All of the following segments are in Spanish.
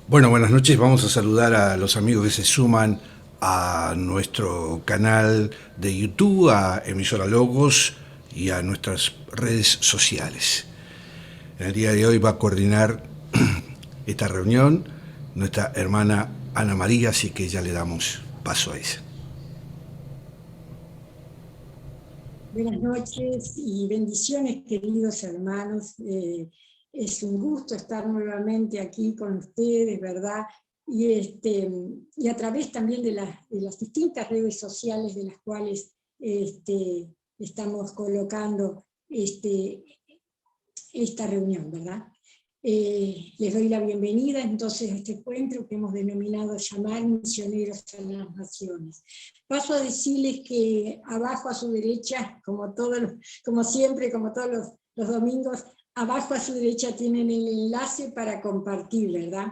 Bueno, buenas noches. Vamos a saludar a los amigos que se suman a nuestro canal de YouTube, a Emisora Logos y a nuestras redes sociales. En el día de hoy va a coordinar esta reunión nuestra hermana Ana María, así que ya le damos paso a ella. Buenas noches y bendiciones, queridos hermanos. Es un gusto estar nuevamente aquí con ustedes, ¿verdad? Y a través también de las distintas redes sociales de las cuales estamos colocando esta reunión, ¿verdad? Les doy la bienvenida entonces a este encuentro que hemos denominado llamar Misioneros a las Naciones. Paso a decirles que abajo a su derecha, como siempre, como todos los domingos, abajo a su derecha tienen el enlace para compartir, ¿verdad?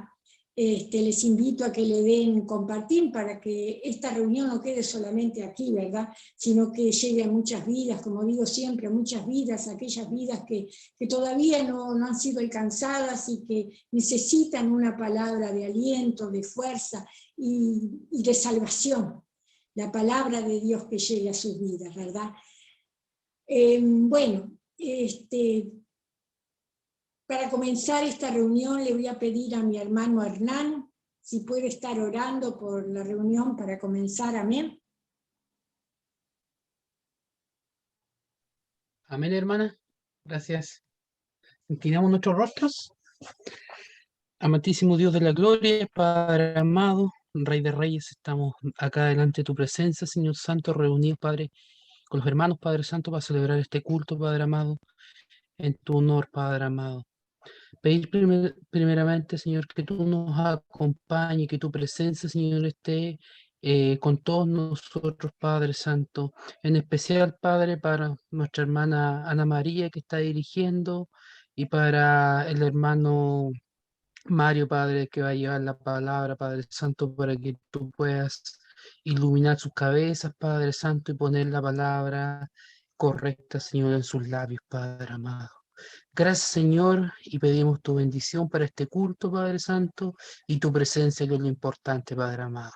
Les invito a que le den compartir para que esta reunión no quede solamente aquí, ¿verdad? Sino que llegue a muchas vidas, como digo siempre, a muchas vidas, aquellas vidas que todavía no han sido alcanzadas y que necesitan una palabra de aliento, de fuerza y de salvación. La palabra de Dios que llegue a sus vidas, ¿verdad? Para comenzar esta reunión le voy a pedir a mi hermano Hernán si puede estar orando por la reunión para comenzar. Amén. Amén, hermana. Gracias. Inclinamos nuestros rostros. Amantísimo Dios de la gloria, Padre amado, Rey de Reyes, estamos acá delante de tu presencia, Señor Santo, reunidos, Padre, con los hermanos, Padre Santo, para celebrar este culto, Padre amado, en tu honor, Padre amado. Pedir primeramente, Señor, que tú nos acompañes, que tu presencia, Señor, esté con todos nosotros, Padre Santo. En especial, Padre, para nuestra hermana Ana María, que está dirigiendo, y para el hermano Mario, Padre, que va a llevar la palabra, Padre Santo, para que tú puedas iluminar sus cabezas, Padre Santo, y poner la palabra correcta, Señor, en sus labios, Padre amado. Gracias, Señor, y pedimos tu bendición para este culto, Padre Santo, y tu presencia, que es lo importante, Padre amado.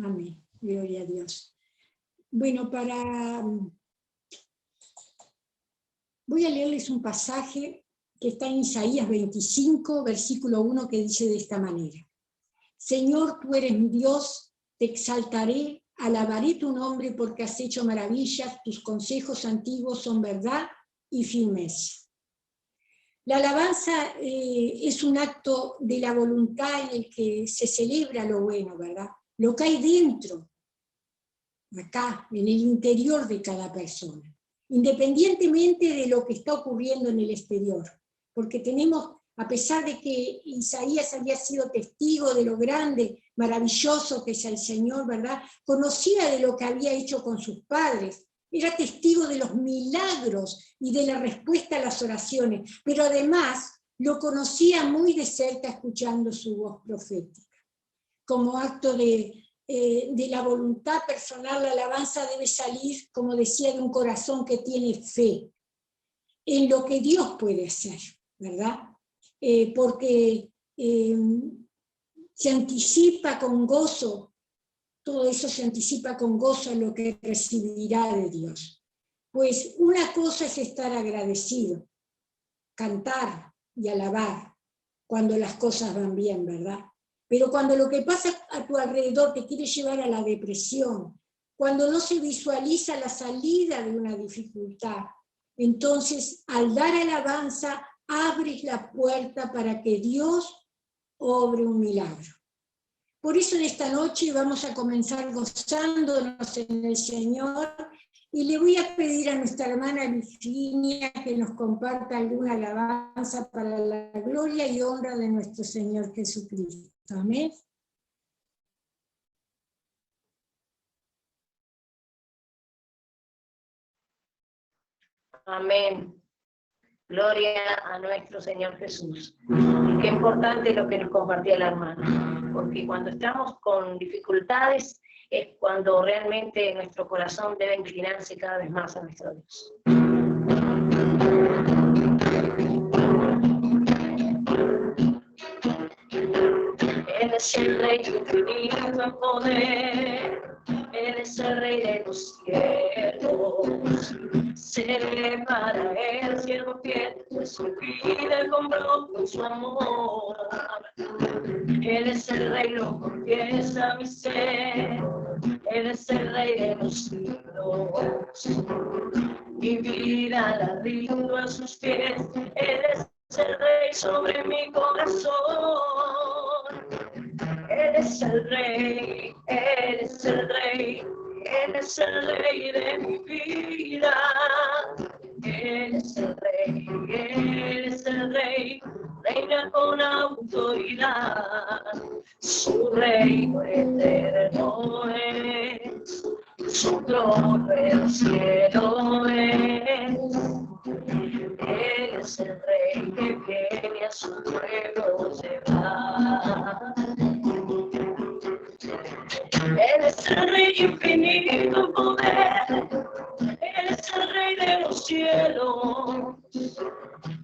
Amén. Gloria a Dios. Bueno, voy a leerles un pasaje que está en Isaías 25, versículo 1, que dice de esta manera: Señor, tú eres mi Dios, te exaltaré, alabaré tu nombre porque has hecho maravillas, tus consejos antiguos son verdad y firmeza. La alabanza es un acto de la voluntad en el que se celebra lo bueno, ¿verdad? Lo que hay dentro, acá, en el interior de cada persona, independientemente de lo que está ocurriendo en el exterior. Porque tenemos, a pesar de que Isaías había sido testigo de lo grande, maravilloso que es el Señor, ¿verdad? Conocía de lo que había hecho con sus padres, era testigo de los milagros y de la respuesta a las oraciones, pero además lo conocía muy de cerca escuchando su voz profética. Como acto de la voluntad personal, la alabanza debe salir, como decía, de un corazón que tiene fe en lo que Dios puede hacer, ¿verdad? Porque se anticipa con gozo, todo eso se anticipa con gozo en lo que recibirá de Dios. Pues una cosa es estar agradecido, cantar y alabar cuando las cosas van bien, ¿verdad? Pero cuando lo que pasa a tu alrededor te quiere llevar a la depresión, cuando no se visualiza la salida de una dificultad, entonces al dar alabanza abres la puerta para que Dios obre un milagro. Por eso en esta noche vamos a comenzar gozándonos en el Señor, y le voy a pedir a nuestra hermana Virginia que nos comparta alguna alabanza para la gloria y honra de nuestro Señor Jesucristo. Amén. Amén. Gloria a nuestro Señor Jesús. Y qué importante lo que nos compartía la hermana, porque cuando estamos con dificultades es cuando realmente nuestro corazón debe inclinarse cada vez más a nuestro Dios. es el Rey infinito en poder, Él es el Rey de los cielos. Seré para Él siervo fiel, pues su vida compró con su amor. Él es el Rey, lo confiesa mi ser, Él es el Rey de los siglos. Mi vida la rindo a sus pies, Él es el Rey sobre mi corazón. Él es el Rey, Él es el Rey, Él es el Rey de mi vida. Él es el Rey, Él es el Rey, reina con autoridad. Su reino eterno es, su trono el cielo es. Él es el Rey que viene a su pueblo llevar. Él es el Rey infinito poder, Él es el Rey de los cielos.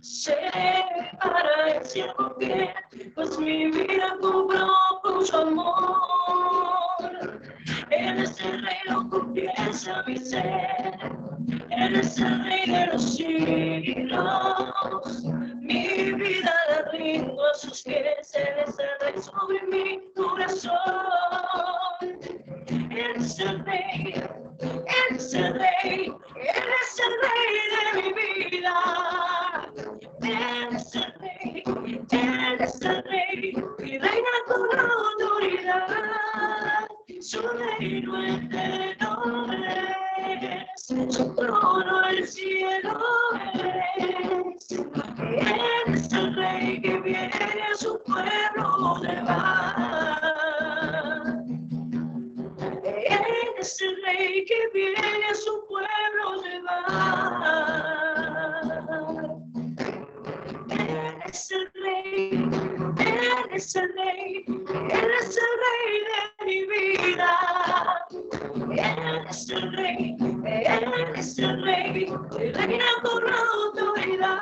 Seré para el siervo fiel, pues mi vida compró con su amor. Él es el Rey, lo confiesa mi ser, Él es el Rey de los siglos. Mi vida la rindo a sus pies, Él es el Rey sobre mi corazón. Él es el Rey, Él es el Rey, Él es el Rey de mi vida. Él es el Rey, Él es el Rey, y reina con autoridad. Su reino eterno es, su trono el cielo es. Él es el Rey que viene a su pueblo llevar. Él es el Rey que viene a su pueblo llevar. Él es el Rey, Él es el Rey, Él es el Rey de mi vida. Él es el Rey, Él es el Rey, reina con autoridad.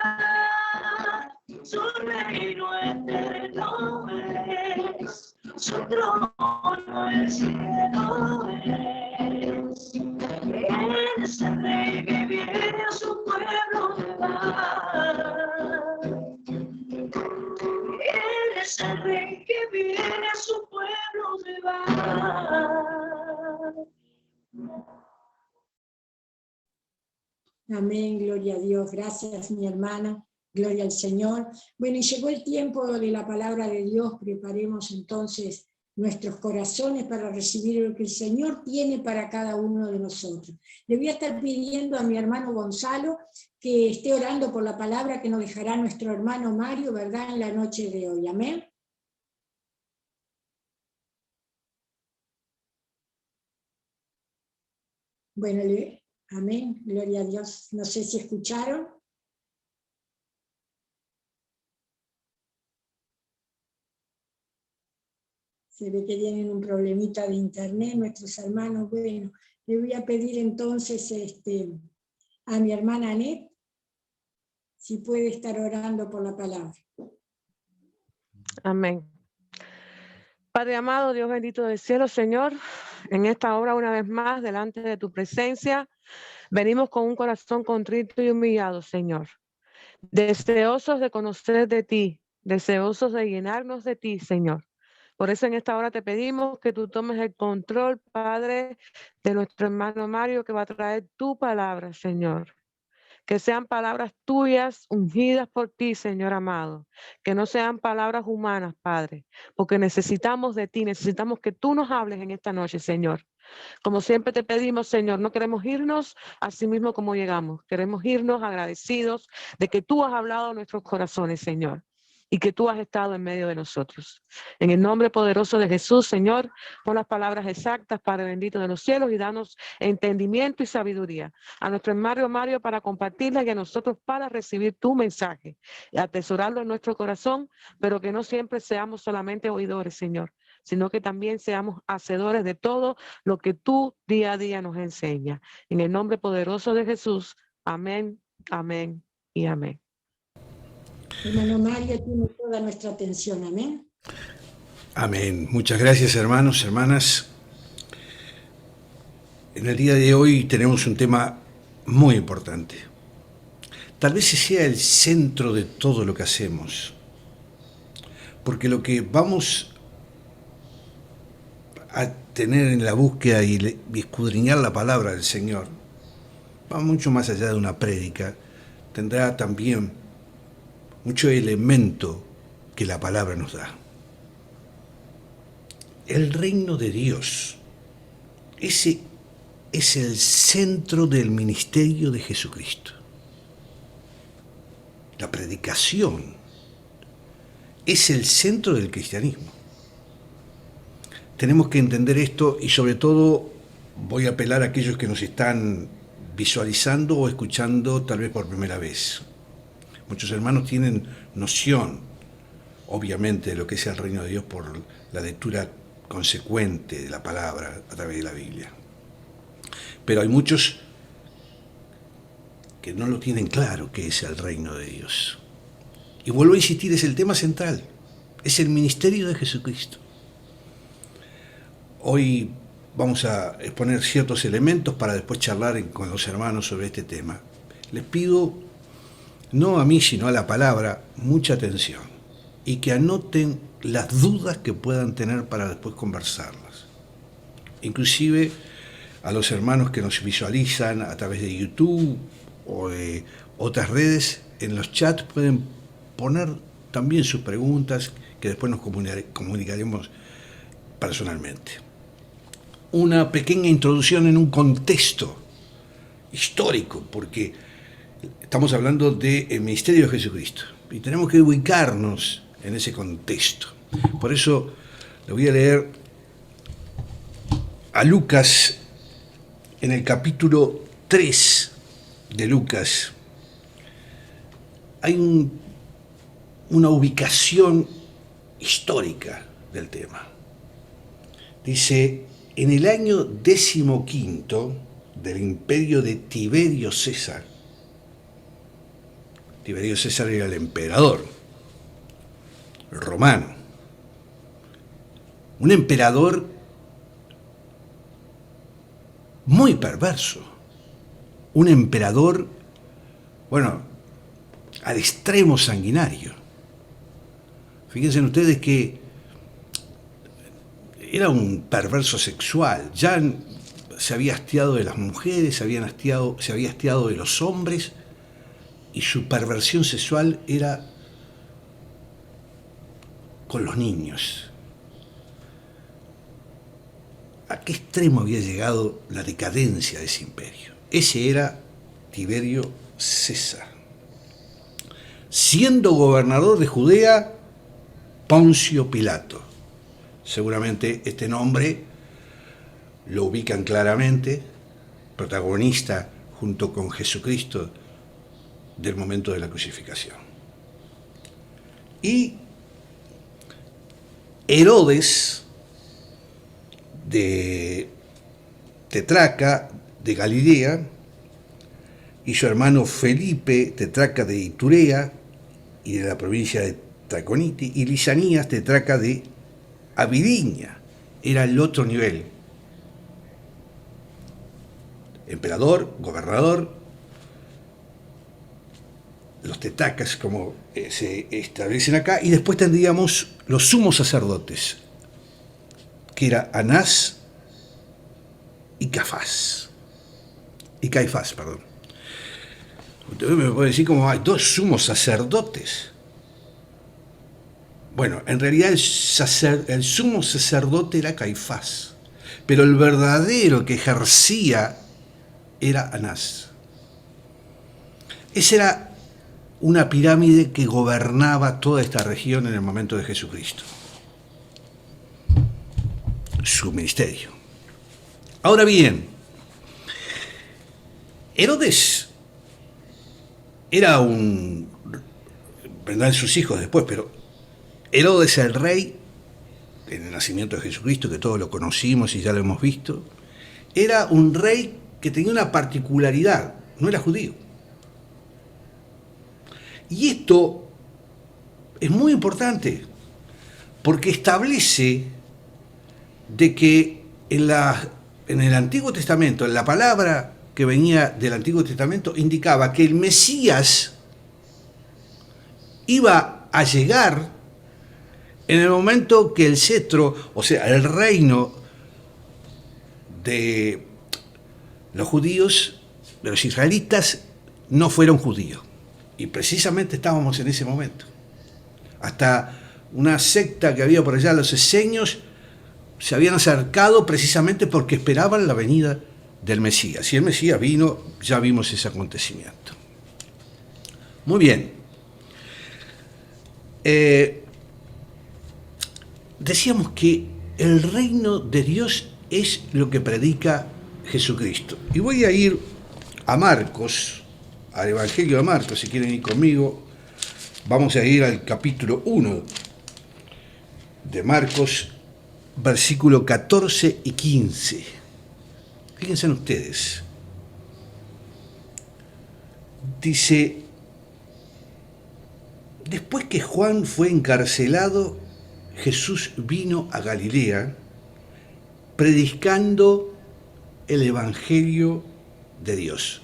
Su reino eterno es, su trono el cielo es. Él es el Rey que viene a su pueblo llevar. Él es el Rey que viene a su pueblo llevar. Amén, gloria a Dios. Gracias, mi hermana. Gloria al Señor. Bueno, y llegó el tiempo de la palabra de Dios. Preparemos entonces nuestros corazones para recibir lo que el Señor tiene para cada uno de nosotros. Le voy a estar pidiendo a mi hermano Gonzalo que esté orando por la palabra que nos dejará nuestro hermano Mario, ¿verdad?, en la noche de hoy. Amén. Bueno, amén, gloria a Dios. No sé si escucharon. Se ve que tienen un problemita de internet nuestros hermanos. Bueno, le voy a pedir entonces a mi hermana Anet si puede estar orando por la palabra. Amén. Padre amado, Dios bendito del cielo, Señor, en esta hora una vez más, delante de tu presencia, venimos con un corazón contrito y humillado, Señor, deseosos de conocer de ti, deseosos de llenarnos de ti, Señor. Por eso en esta hora te pedimos que tú tomes el control, Padre, de nuestro hermano Mario, que va a traer tu palabra, Señor. Que sean palabras tuyas, ungidas por ti, Señor amado. Que no sean palabras humanas, Padre, porque necesitamos de ti, necesitamos que tú nos hables en esta noche, Señor. Como siempre te pedimos, Señor, no queremos irnos así mismo como llegamos. Queremos irnos agradecidos de que tú has hablado a nuestros corazones, Señor, y que tú has estado en medio de nosotros. En el nombre poderoso de Jesús, Señor, pon las palabras exactas, Padre bendito de los cielos, y danos entendimiento y sabiduría a nuestro hermano Mario para compartirla y a nosotros para recibir tu mensaje y atesorarlo en nuestro corazón, pero que no siempre seamos solamente oidores, Señor, sino que también seamos hacedores de todo lo que tú día a día nos enseñas. En el nombre poderoso de Jesús, amén, amén y amén. Hermano Mario tiene toda nuestra atención, amén. Amén. Muchas gracias, hermanos, hermanas. En el día de hoy tenemos un tema muy importante. Tal vez sea el centro de todo lo que hacemos, porque lo que vamos a tener en la búsqueda y escudriñar la palabra del Señor va mucho más allá de una prédica. Tendrá también mucho elemento que la palabra nos da. El reino de Dios, ese es el centro del ministerio de Jesucristo. La predicación es el centro del cristianismo. Tenemos que entender esto y sobre todo voy a apelar a aquellos que nos están visualizando o escuchando tal vez por primera vez. Muchos hermanos tienen noción, obviamente, de lo que es el reino de Dios por la lectura consecuente de la palabra a través de la Biblia. Pero hay muchos que no lo tienen claro qué es el reino de Dios. Y vuelvo a insistir, es el tema central, es el ministerio de Jesucristo. Hoy vamos a exponer ciertos elementos para después charlar con los hermanos sobre este tema. Les pido, no a mí, sino a la palabra, mucha atención y que anoten las dudas que puedan tener para después conversarlas. Inclusive a los hermanos que nos visualizan a través de YouTube o de otras redes, en los chats pueden poner también sus preguntas que después nos comunicaremos personalmente. Una pequeña introducción en un contexto histórico, porque estamos hablando del ministerio de Jesucristo y tenemos que ubicarnos en ese contexto. Por eso le voy a leer a Lucas en el capítulo 3 de Lucas. Hay una ubicación histórica del tema. Dice: en el año 15 del imperio de Tiberio César. Tiberio César era el emperador romano. Un emperador muy perverso. Un emperador, bueno, al extremo sanguinario. Fíjense ustedes que era un perverso sexual. Ya se había hastiado de las mujeres, se había hastiado de los hombres, y su perversión sexual era con los niños. ¿A qué extremo había llegado la decadencia de ese imperio? Ese era Tiberio César. Siendo gobernador de Judea, Poncio Pilato. Seguramente este nombre lo ubican claramente, protagonista junto con Jesucristo del momento de la crucificación. Y Herodes de Tetraca de Galilea y su hermano Felipe Tetraca de Iturea y de la provincia de Traconite, y Lisanías Tetraca de Abilinia. Era el otro nivel. Emperador, gobernador, los tetracas como se establecen acá, y después tendríamos los sumos sacerdotes, que era Anás y Caifás. Usted me puede decir como hay dos sumos sacerdotes. Bueno, en realidad el sumo sacerdote era Caifás, pero el verdadero que ejercía era Anás. Esa era una pirámide que gobernaba toda esta región en el momento de Jesucristo. Su ministerio. Ahora bien, Herodes era vendrán sus hijos después, pero Herodes el rey, en el nacimiento de Jesucristo, que todos lo conocimos y ya lo hemos visto, era un rey que tenía una particularidad, no era judío. Y esto es muy importante, porque establece de que en el Antiguo Testamento, en la palabra que venía del Antiguo Testamento, indicaba que el Mesías iba a llegar en el momento que el cetro, o sea, el reino de los judíos, de los israelitas, no fueron judíos. Y precisamente estábamos en ese momento. Hasta una secta que había por allá, los esenios, se habían acercado precisamente porque esperaban la venida del Mesías. Y el Mesías vino, ya vimos ese acontecimiento. Muy bien. Decíamos que el reino de Dios es lo que predica Jesucristo. Y voy a ir a Marcos, al Evangelio de Marcos, si quieren ir conmigo. Vamos a ir al capítulo 1 de Marcos, versículo 14 y 15. Fíjense en ustedes. Dice: después que Juan fue encarcelado, Jesús vino a Galilea predicando el Evangelio de Dios,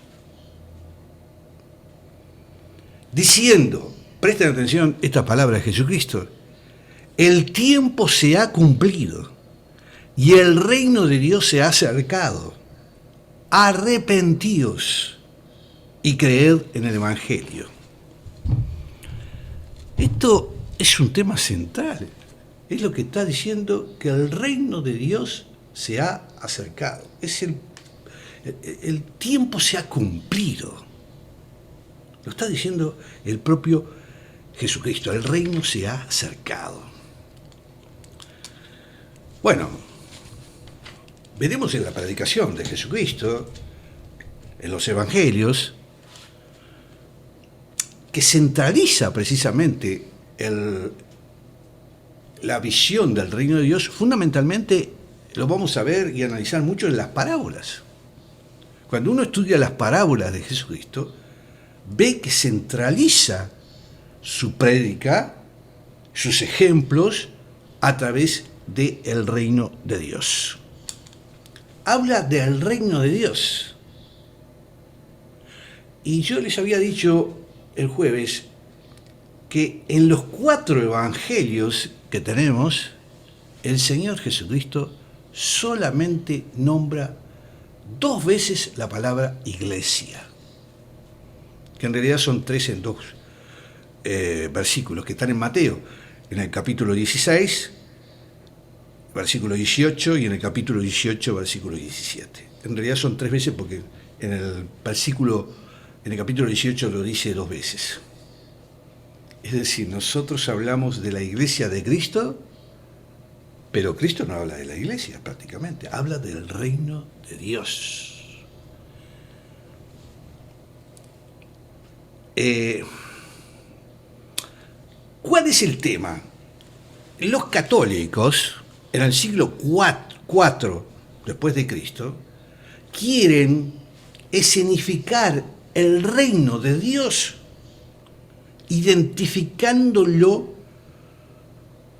diciendo, presten atención esta palabra de Jesucristo: el tiempo se ha cumplido y el reino de Dios se ha acercado. Arrepentíos y creed en el Evangelio. Esto es un tema central. Es lo que está diciendo, que el reino de Dios se ha acercado. El tiempo se ha cumplido. Lo está diciendo el propio Jesucristo. El reino se ha acercado. Bueno, veremos en la predicación de Jesucristo, en los evangelios, que centraliza precisamente la visión del reino de Dios. Fundamentalmente lo vamos a ver y analizar mucho en las parábolas. Cuando uno estudia las parábolas de Jesucristo, ve que centraliza su prédica, sus ejemplos, a través del reino de Dios. Habla del reino de Dios. Y yo les había dicho el jueves que en los 4 evangelios que tenemos, el Señor Jesucristo solamente nombra 2 veces la palabra iglesia, que en realidad son 3 en 2 versículos que están en Mateo, en el capítulo 16, versículo 18, y en el capítulo 18, versículo 17. En realidad son 3 veces porque en el capítulo 18 lo dice 2 veces. Es decir, nosotros hablamos de la iglesia de Cristo, pero Cristo no habla de la iglesia prácticamente, habla del reino de Dios. ¿Cuál es el tema? Los católicos, en el siglo IV después de Cristo, quieren escenificar el reino de Dios identificándolo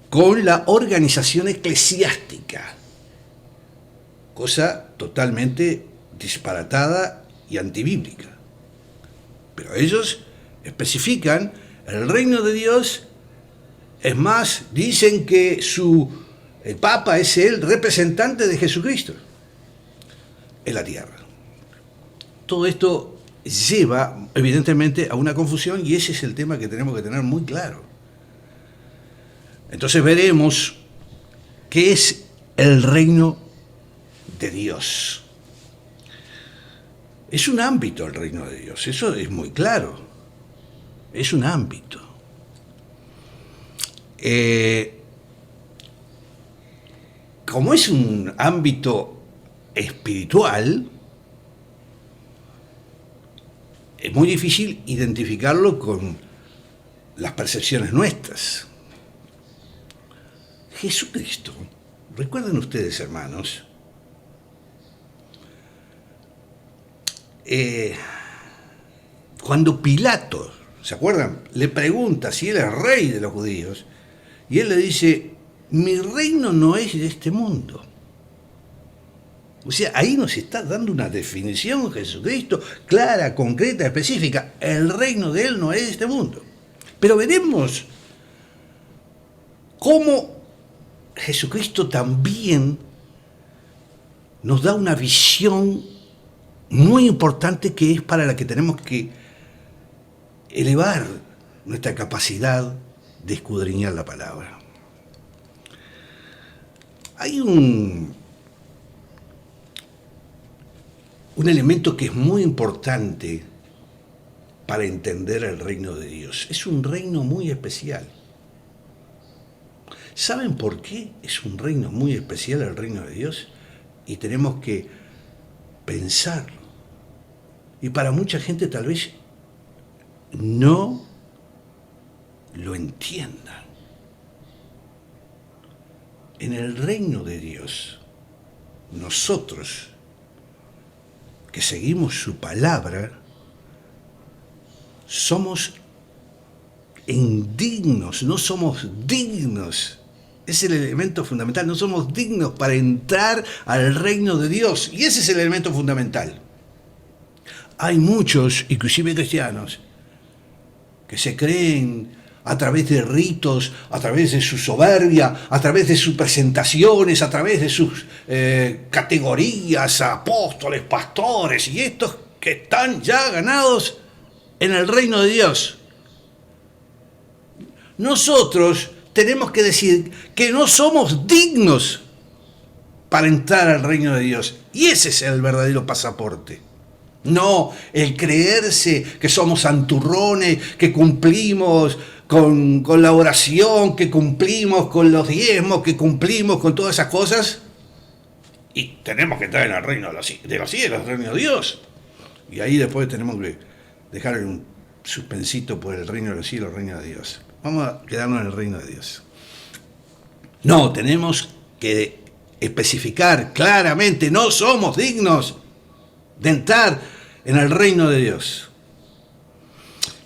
con la organización eclesiástica, cosa totalmente disparatada y antibíblica. Pero ellos especifican el reino de Dios. Es más, dicen que el Papa es el representante de Jesucristo en la tierra. Todo esto lleva, evidentemente, a una confusión, y ese es el tema que tenemos que tener muy claro. Entonces veremos qué es el reino de Dios. Es un ámbito el reino de Dios, eso es muy claro. Es un ámbito. Como es un ámbito espiritual, es muy difícil identificarlo con las percepciones nuestras. Jesucristo, recuerden ustedes, hermanos, cuando Pilato, ¿se acuerdan?, le pregunta si él es rey de los judíos, y él le dice: mi reino no es de este mundo. O sea, ahí nos está dando una definición Jesucristo clara, concreta, específica. El reino de Él no es de este mundo. Pero veremos cómo Jesucristo también nos da una visión muy importante que es para la que tenemos que elevar nuestra capacidad de escudriñar la palabra. Hay un elemento que es muy importante para entender el reino de Dios. Es un reino muy especial. ¿Saben por qué es un reino muy especial el reino de Dios? Y tenemos que pensarlo. Y para mucha gente tal vez no lo entiendan. En el reino de Dios, nosotros que seguimos su palabra, somos indignos, no somos dignos. Es el elemento fundamental, no somos dignos para entrar al reino de Dios. Y ese es el elemento fundamental. Hay muchos, inclusive cristianos, que se creen a través de ritos, a través de su soberbia, a través de sus presentaciones, a través de sus categorías, apóstoles, pastores y estos que están ya ganados en el reino de Dios. Nosotros tenemos que decir que no somos dignos para entrar al reino de Dios. Y ese es el verdadero pasaporte. No el creerse que somos santurrones, que cumplimos con la oración, que cumplimos con los diezmos, que cumplimos con todas esas cosas. Y tenemos que entrar en el reino de los cielos, el reino de Dios. Y ahí después tenemos que dejar un suspensito por el reino de los cielos, el reino de Dios. Vamos a quedarnos en el reino de Dios. No, tenemos que especificar claramente, no somos dignos de entrar en el reino de Dios.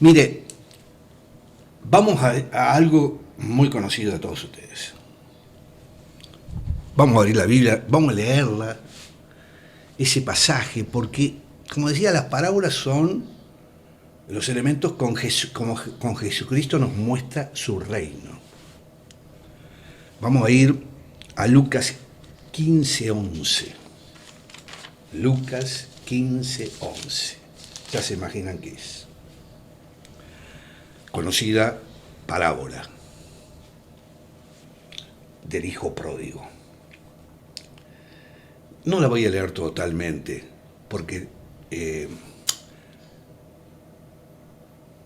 Mire, vamos a algo muy conocido de todos ustedes. Vamos a abrir la Biblia, vamos a leerla, ese pasaje, porque, como decía, las parábolas son los elementos con Jesucristo nos muestra su reino. Vamos a ir a Lucas 15:11. Lucas 15:11. Ya se imaginan qué es. Conocida parábola del hijo pródigo. No la voy a leer totalmente porque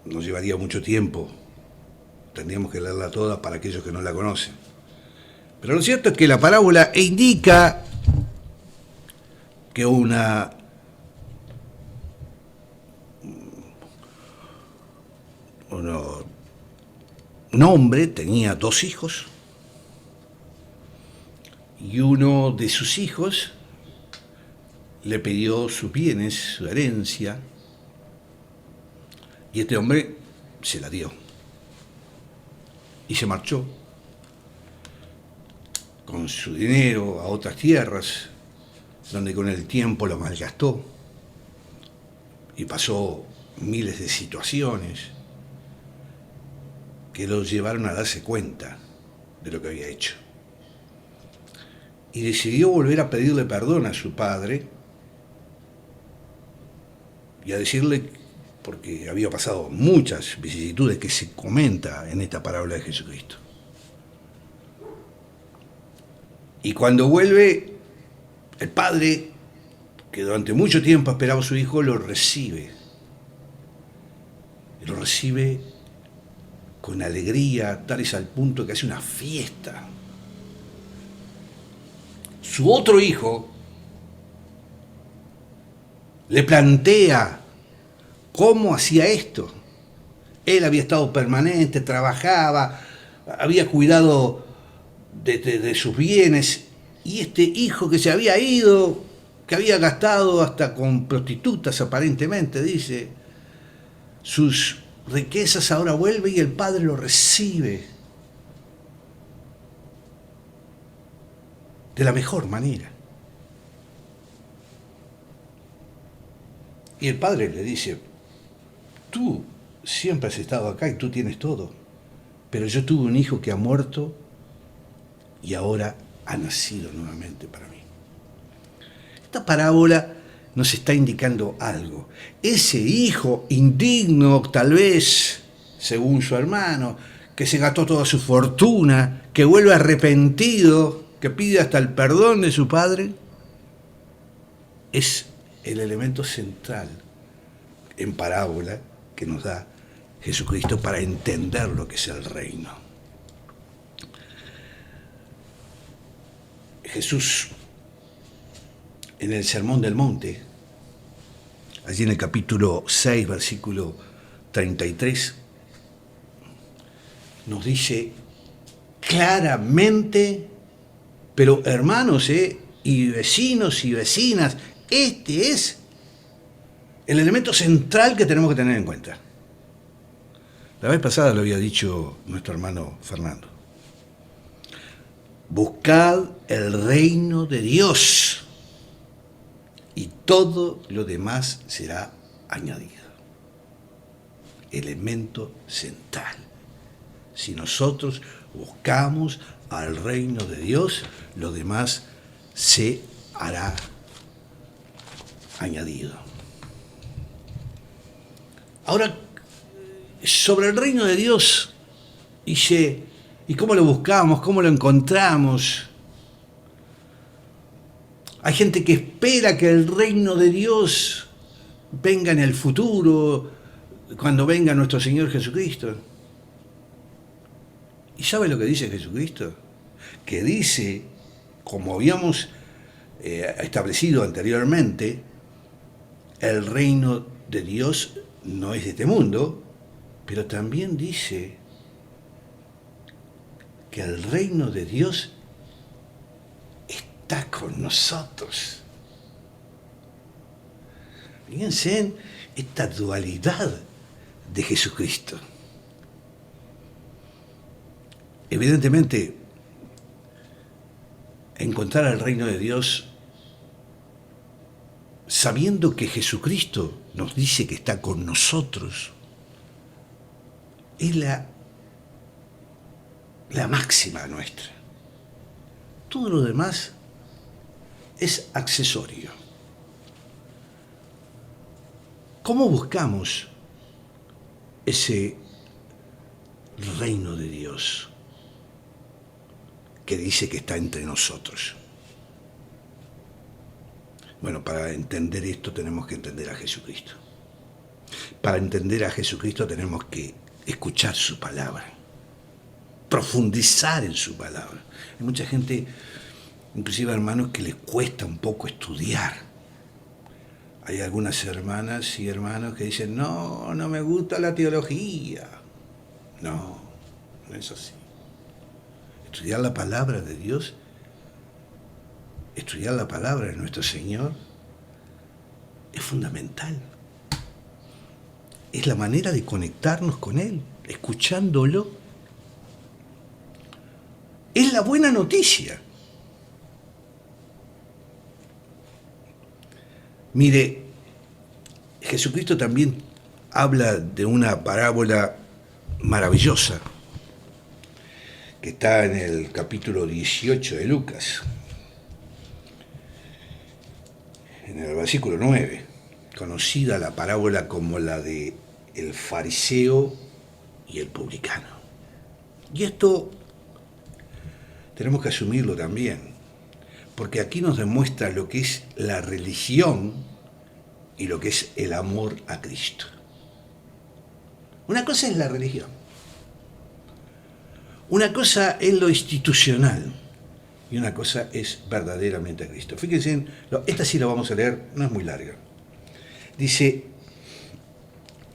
nos llevaría mucho tiempo. Tendríamos que leerla toda para aquellos que no la conocen. Pero lo cierto es que la parábola indica que un hombre tenía 2 hijos y uno de sus hijos le pidió sus bienes, su herencia, y este hombre se la dio y se marchó con su dinero a otras tierras, donde con el tiempo lo malgastó y pasó miles de situaciones que lo llevaron a darse cuenta de lo que había hecho. Y decidió volver a pedirle perdón a su padre y a decirle, porque había pasado muchas vicisitudes que se comenta en esta parábola de Jesucristo. Y cuando vuelve, el padre, que durante mucho tiempo esperaba a su hijo, lo recibe. Y lo recibe con alegría, tal es al punto que hace una fiesta. Su otro hijo le plantea cómo hacía esto. Él había estado permanente, trabajaba, había cuidado de sus bienes, y este hijo que se había ido, que había gastado hasta con prostitutas aparentemente, dice, sus riquezas ahora vuelve y el padre lo recibe. de la mejor manera. Y el padre le dice, tú siempre has estado acá y tú tienes todo, pero yo tuve un hijo que ha muerto y ahora ha nacido nuevamente para mí. Esta parábola nos está indicando algo. Ese hijo indigno, tal vez, según su hermano, que se gastó toda su fortuna, que vuelve arrepentido, que pide hasta el perdón de su padre, es el elemento central en parábola que nos da Jesucristo para entender lo que es el reino. Jesús, en el Sermón del Monte, allí en el capítulo 6, versículo 33, nos dice claramente, pero hermanos y vecinos y vecinas, este es el elemento central que tenemos que tener en cuenta. La vez pasada lo había dicho nuestro hermano Fernando. Buscad el reino de Dios y todo lo demás será añadido. Elemento central. Si nosotros buscamos al reino de Dios, lo demás se hará añadido. Ahora, sobre el reino de Dios, ¿y cómo lo buscamos? ¿Cómo lo encontramos? Hay gente que espera que el reino de Dios venga en el futuro, cuando venga nuestro Señor Jesucristo. ¿Y sabe lo que dice Jesucristo? Que dice, como habíamos establecido anteriormente, el reino de Dios no es de este mundo, pero también dice que el reino de Dios está con nosotros. Fíjense en esta dualidad de Jesucristo. Evidentemente, encontrar el reino de Dios sabiendo que Jesucristo nos dice que está con nosotros es la máxima nuestra. Todo lo demás es accesorio. ¿Cómo buscamos ese reino de Dios que dice que está entre nosotros? Bueno, para entender esto tenemos que entender a Jesucristo. Para entender a Jesucristo tenemos que escuchar su palabra, profundizar en su palabra. Hay mucha gente, inclusive hermanos, que les cuesta un poco estudiar. Hay algunas hermanas y hermanos que dicen, no me gusta la teología. No es así. Estudiar la palabra de Dios, estudiar la palabra de nuestro Señor, es fundamental. Es la manera de conectarnos con Él, escuchándolo. Es la buena noticia. Mire, Jesucristo también habla de una parábola maravillosa que está en el capítulo 18 de Lucas, en el versículo 9, conocida la parábola como la de el fariseo y el publicano. Y esto tenemos que asumirlo también, porque aquí nos demuestra lo que es la religión y lo que es el amor a Cristo. Una cosa es la religión, una cosa es lo institucional y una cosa es verdaderamente a Cristo. Fíjense, esta sí la vamos a leer, no es muy larga. Dice,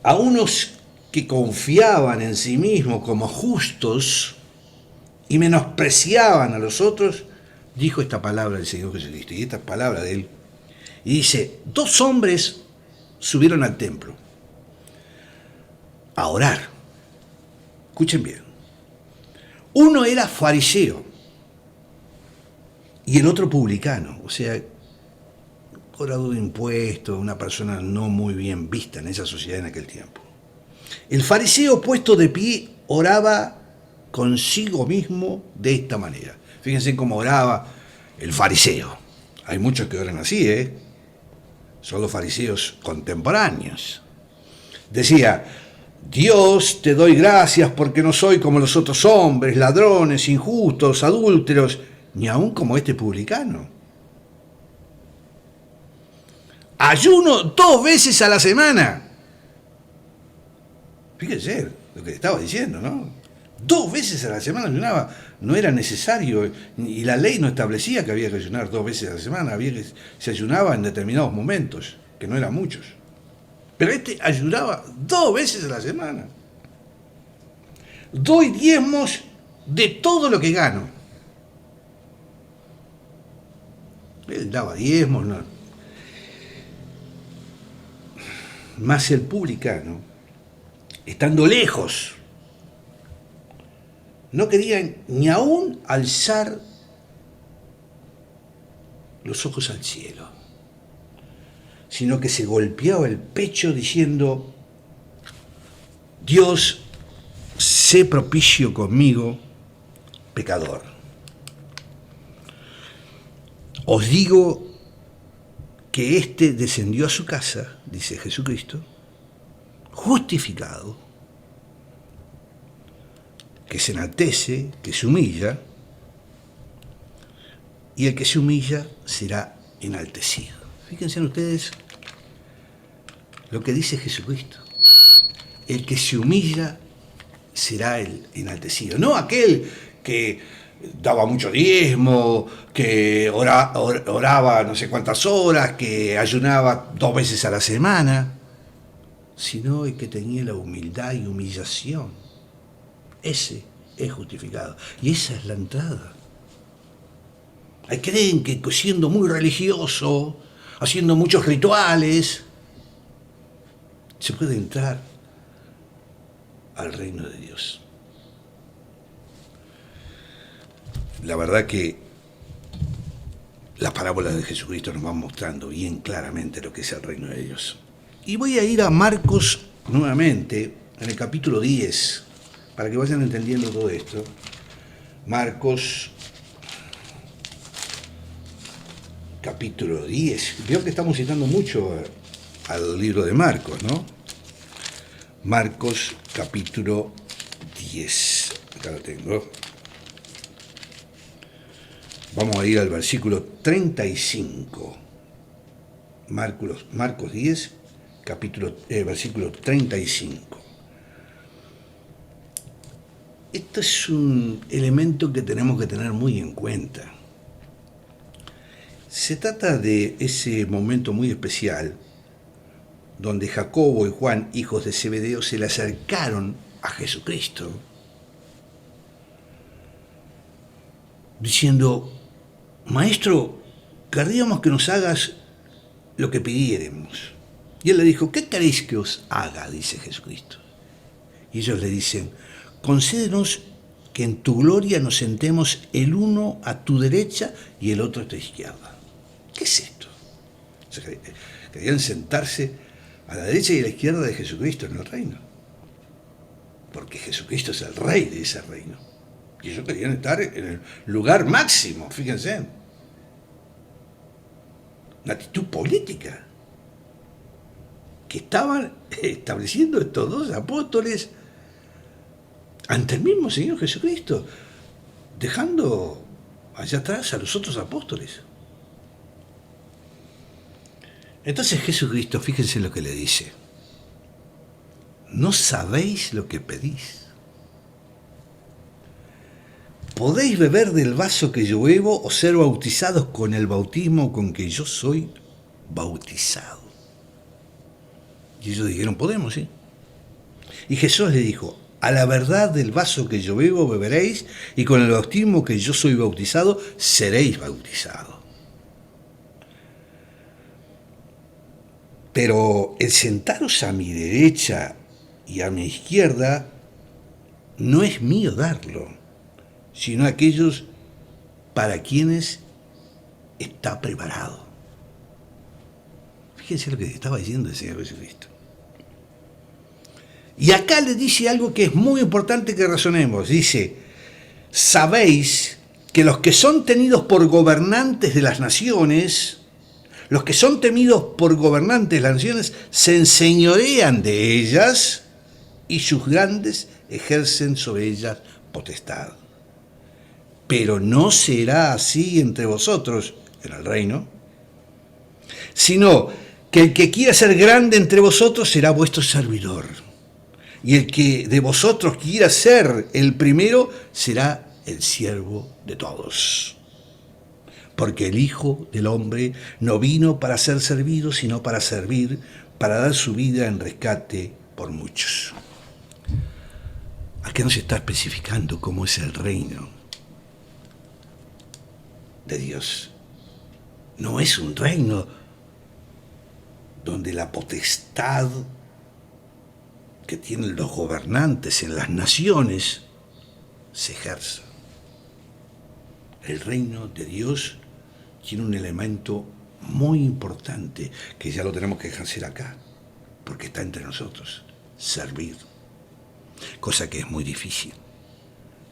a unos que confiaban en sí mismos como justos y menospreciaban a los otros, dijo esta palabra del Señor Jesucristo, y esta palabra de Él. Y dice, 2 hombres subieron al templo a orar. Escuchen bien. Uno era fariseo y el otro publicano, o sea, cobrador de impuestos, una persona no muy bien vista en esa sociedad en aquel tiempo. El fariseo puesto de pie oraba consigo mismo de esta manera. Fíjense cómo oraba el fariseo. Hay muchos que oran así, son los fariseos contemporáneos. Decía: Dios, te doy gracias porque no soy como los otros hombres, ladrones, injustos, adúlteros, ni aun como este publicano. Ayuno 2 veces a la semana. Fíjense lo que estaba diciendo, ¿no? 2 veces a la semana ayunaba. No era necesario, y la ley no establecía que había que ayunar 2 veces a la semana. Se ayunaba en determinados momentos, que no eran muchos. Pero este ayunaba 2 veces a la semana. Doy diezmos de todo lo que gano. Él daba diezmos, ¿no? Mas el publicano, estando lejos, no querían ni aún alzar los ojos al cielo, sino que se golpeaba el pecho diciendo: Dios, sé propicio conmigo, pecador. Os digo que éste descendió a su casa, dice Jesucristo, justificado, que se enaltece, que se humilla, y el que se humilla será enaltecido. Fíjense ustedes lo que dice Jesucristo. El que se humilla será el enaltecido. No aquel que daba mucho diezmo, que oraba no sé cuántas horas, que ayunaba 2 veces a la semana, sino el que tenía la humildad y humillación. Ese es justificado. Y esa es la entrada. Hay creen que siendo muy religioso, haciendo muchos rituales, se puede entrar al reino de Dios. La verdad que las parábolas de Jesucristo nos van mostrando bien claramente lo que es el reino de Dios. Y voy a ir a Marcos nuevamente, en el capítulo 10, para que vayan entendiendo todo esto. Marcos, capítulo 10. Veo que estamos citando mucho al libro de Marcos, ¿no? Marcos, capítulo 10. Acá lo tengo. Vamos a ir al versículo 35. Marcos 10, versículo 35. Esto es un elemento que tenemos que tener muy en cuenta. Se trata de ese momento muy especial donde Jacobo y Juan, hijos de Zebedeo, se le acercaron a Jesucristo diciendo: Maestro, querríamos que nos hagas lo que pidiéramos. Y él le dijo: ¿qué queréis que os haga? Dice Jesucristo. Y ellos le dicen: concédenos que en tu gloria nos sentemos el uno a tu derecha y el otro a tu izquierda. ¿Qué es esto? O sea, querían sentarse a la derecha y a la izquierda de Jesucristo en el reino. Porque Jesucristo es el rey de ese reino. Y ellos querían estar en el lugar máximo, fíjense. Una actitud política que estaban estableciendo estos 2 apóstoles ante el mismo Señor Jesucristo, dejando allá atrás a los otros apóstoles. Entonces Jesucristo, fíjense lo que le dice: ¿no sabéis lo que pedís? ¿Podéis beber del vaso que yo bebo o ser bautizados con el bautismo con que yo soy bautizado? Y ellos dijeron: podemos, sí. Y Jesús le dijo: a la verdad del vaso que yo bebo beberéis, y con el bautismo que yo soy bautizado seréis bautizados. Pero el sentaros a mi derecha y a mi izquierda no es mío darlo, sino aquellos para quienes está preparado. Fíjense lo que estaba diciendo el Señor Jesucristo. Y acá le dice algo que es muy importante que razonemos. Dice, sabéis que los que son tenidos por gobernantes de las naciones, los que son temidos por gobernantes de las naciones, se enseñorean de ellas y sus grandes ejercen sobre ellas potestad. Pero no será así entre vosotros en el reino, sino que el que quiera ser grande entre vosotros será vuestro servidor. Y el que de vosotros quiera ser el primero será el siervo de todos. Porque el Hijo del Hombre no vino para ser servido, sino para servir, para dar su vida en rescate por muchos. Aquí nos está especificando cómo es el reino de Dios. No es un reino donde la potestad que tienen los gobernantes en las naciones se ejerza. El reino de Dios tiene un elemento muy importante que ya lo tenemos que ejercer acá, porque está entre nosotros, servir. Cosa que es muy difícil.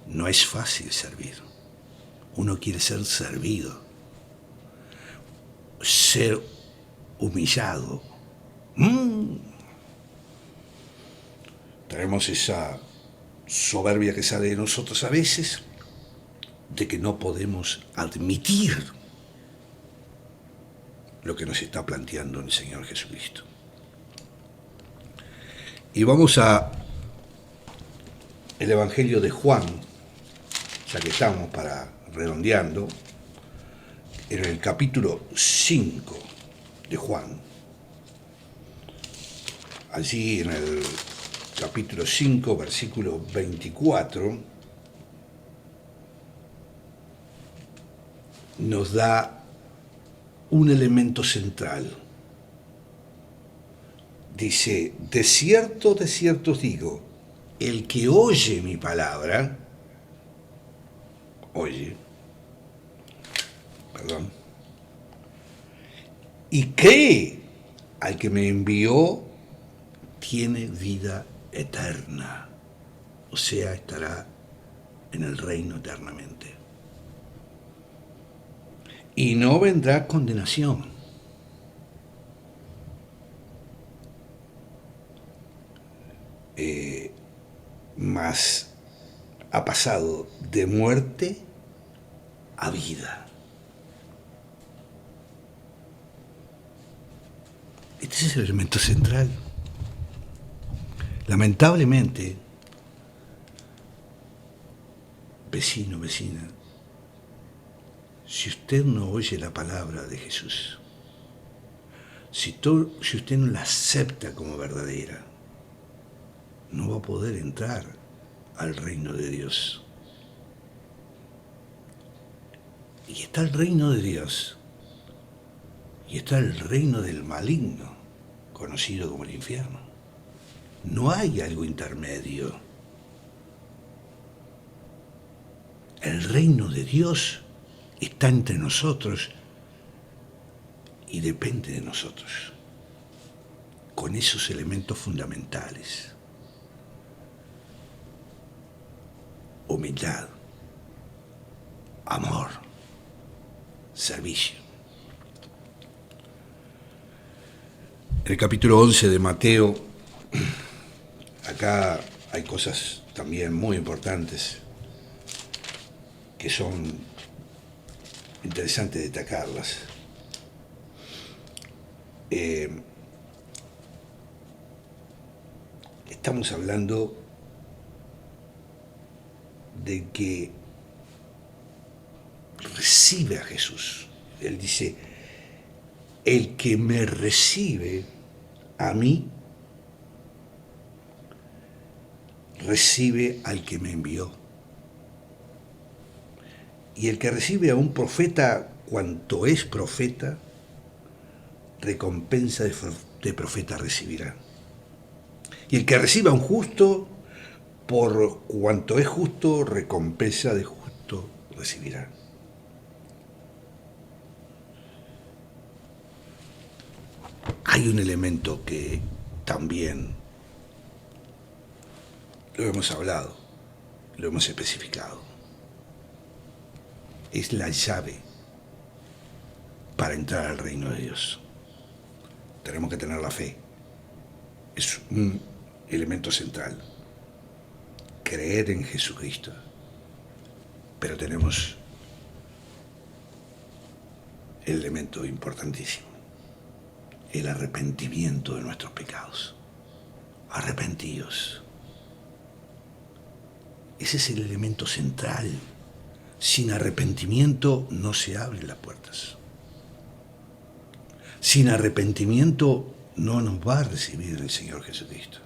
No es fácil servir. Uno quiere ser servido, ser humillado. Tenemos esa soberbia que sale de nosotros a veces, de que no podemos admitir lo que nos está planteando el Señor Jesucristo. Y vamos a el Evangelio de Juan, ya que estamos redondeando, en el capítulo 5 de Juan. Allí en el capítulo 5, versículo 24, nos da un elemento central. Dice, de cierto os digo, el que oye mi palabra, y cree al que me envió, tiene vida eterna, o sea, estará en el reino eternamente. Y no vendrá condenación, mas ha pasado de muerte a vida. Este es el elemento central. Lamentablemente, vecino, vecina, si usted no oye la palabra de Jesús, si usted no la acepta como verdadera, no va a poder entrar al reino de Dios. Y está el reino de Dios, y está el reino del maligno, conocido como el infierno. No hay algo intermedio. El reino de Dios está entre nosotros y depende de nosotros, con esos elementos fundamentales: humildad, amor, servicio. En el capítulo 11 de Mateo, acá hay cosas también muy importantes que son interesantes destacarlas. Estamos hablando de que recibe a Jesús. Él dice, el que me recibe a mí, recibe al que me envió. Y el que recibe a un profeta cuanto es profeta, recompensa de profeta recibirá. Y el que reciba a un justo, por cuanto es justo, recompensa de justo recibirá. hay un elemento que también lo hemos hablado, lo hemos especificado. Es la llave para entrar al reino de Dios. Tenemos que tener la fe. Es un elemento central. Creer en Jesucristo. Pero tenemos el elemento importantísimo. El arrepentimiento de nuestros pecados. Arrepentidos. Ese es el elemento central. Sin arrepentimiento no se abren las puertas. Sin arrepentimiento no nos va a recibir el Señor Jesucristo.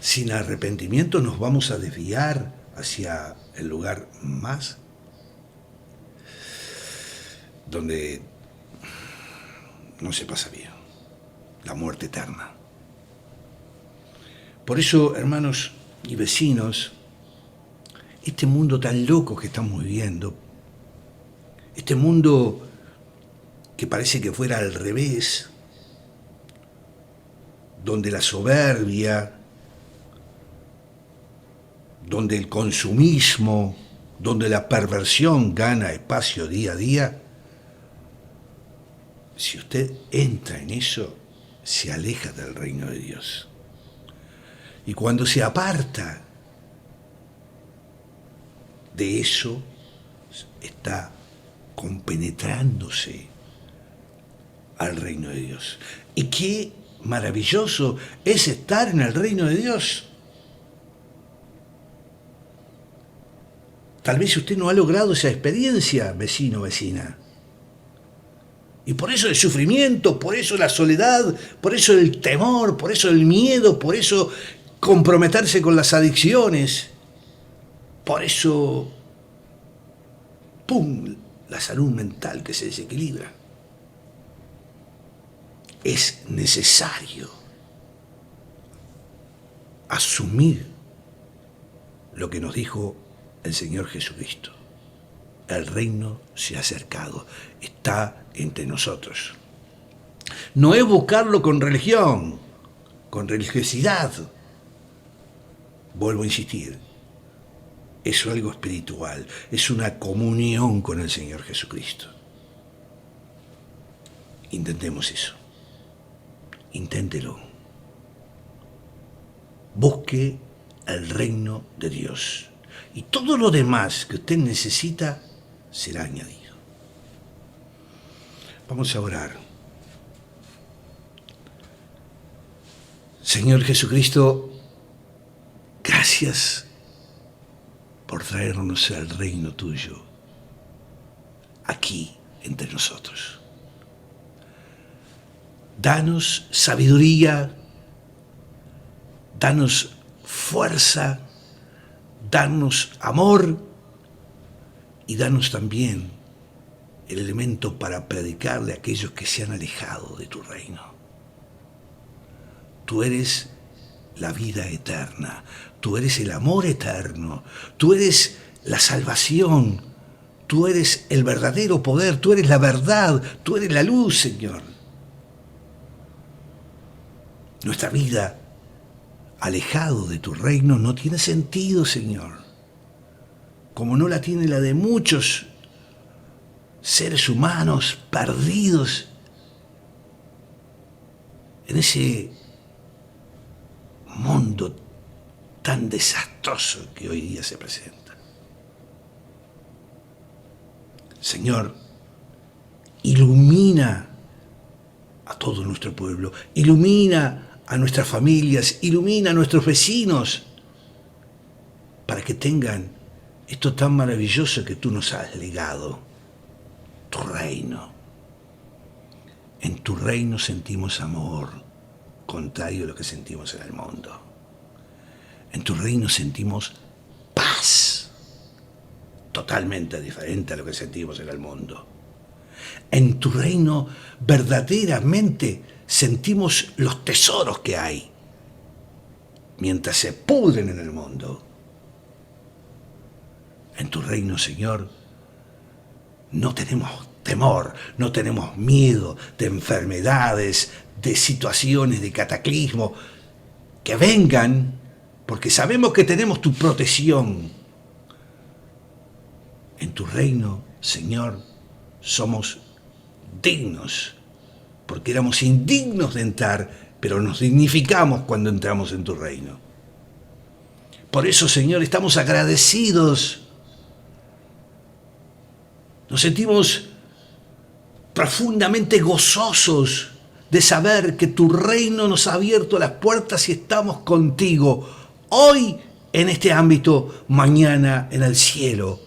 Sin arrepentimiento nos vamos a desviar hacia el lugar más donde no se pasa bien, la muerte eterna. Por eso, hermanos y vecinos, este mundo tan loco que estamos viviendo, este mundo que parece que fuera al revés, donde la soberbia, donde el consumismo, donde la perversión gana espacio día a día, si usted entra en eso, se aleja del reino de Dios. Y cuando se aparta de eso, está compenetrándose al reino de Dios. Y qué maravilloso es estar en el reino de Dios. Tal vez usted no ha logrado esa experiencia, vecino, vecina. Y por eso el sufrimiento, por eso la soledad, por eso el temor, por eso el miedo, por eso comprometerse con las adicciones, por eso, ¡pum!, la salud mental que se desequilibra. Es necesario asumir lo que nos dijo el Señor Jesucristo. El reino se ha acercado, está entre nosotros. No es buscarlo con religión, con religiosidad. Vuelvo a insistir, es algo espiritual, es una comunión con el Señor Jesucristo. Intentemos eso. Inténtelo. Busque el reino de Dios. Y todo lo demás que usted necesita será añadido. Vamos a orar. Señor Jesucristo, gracias por traernos al reino tuyo aquí entre nosotros. Danos sabiduría, danos fuerza, danos amor y danos también el elemento para predicarle a aquellos que se han alejado de tu reino. Tú eres la vida eterna, tú eres el amor eterno, tú eres la salvación, tú eres el verdadero poder, tú eres la verdad, tú eres la luz, Señor. Nuestra vida alejado de tu reino no tiene sentido, Señor, como no la tiene la de muchos seres humanos perdidos en ese mundo tan desastroso que hoy día se presenta. Señor, ilumina a todo nuestro pueblo, ilumina a nuestras familias, ilumina a nuestros vecinos, para que tengan esto tan maravilloso que tú nos has legado, tu reino. En tu reino sentimos amor, contrario a lo que sentimos en el mundo. En tu reino sentimos paz, totalmente diferente a lo que sentimos en el mundo. En tu reino verdaderamente sentimos los tesoros que hay, mientras se pudren en el mundo. En tu reino, Señor, no tenemos temor, no tenemos miedo de enfermedades, de situaciones, de cataclismo, que vengan, porque sabemos que tenemos tu protección. En tu reino, Señor, somos dignos, porque éramos indignos de entrar, pero nos dignificamos cuando entramos en tu reino. Por eso, Señor, estamos agradecidos. Nos sentimos profundamente gozosos de saber que tu reino nos ha abierto las puertas y estamos contigo, hoy en este ámbito, mañana en el cielo,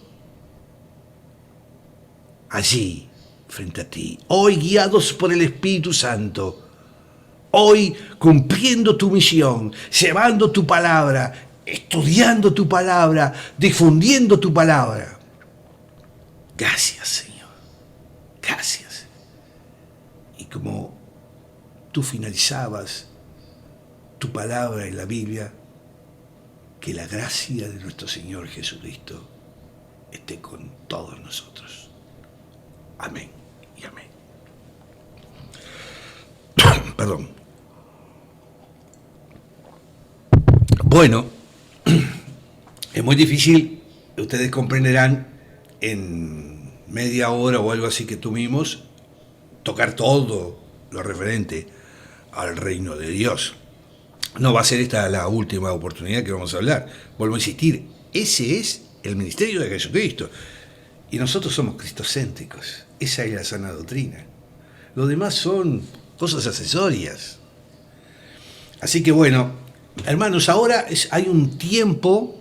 allí, frente a ti, hoy guiados por el Espíritu Santo, hoy cumpliendo tu misión, llevando tu palabra, estudiando tu palabra, difundiendo tu palabra. Gracias, Señor. Gracias. Y como tú finalizabas tu palabra en la Biblia, que la gracia de nuestro Señor Jesucristo esté con todos nosotros. Amén y amén. Perdón. Bueno, es muy difícil, ustedes comprenderán, en media hora o algo así que tuvimos, tocar todo lo referente al reino de Dios. No va a ser esta la última oportunidad que vamos a hablar. Vuelvo a insistir, ese es el ministerio de Jesucristo. Y nosotros somos cristocéntricos. Esa es la sana doctrina. Lo demás son cosas accesorias. Así que bueno, hermanos, ahora hay un tiempo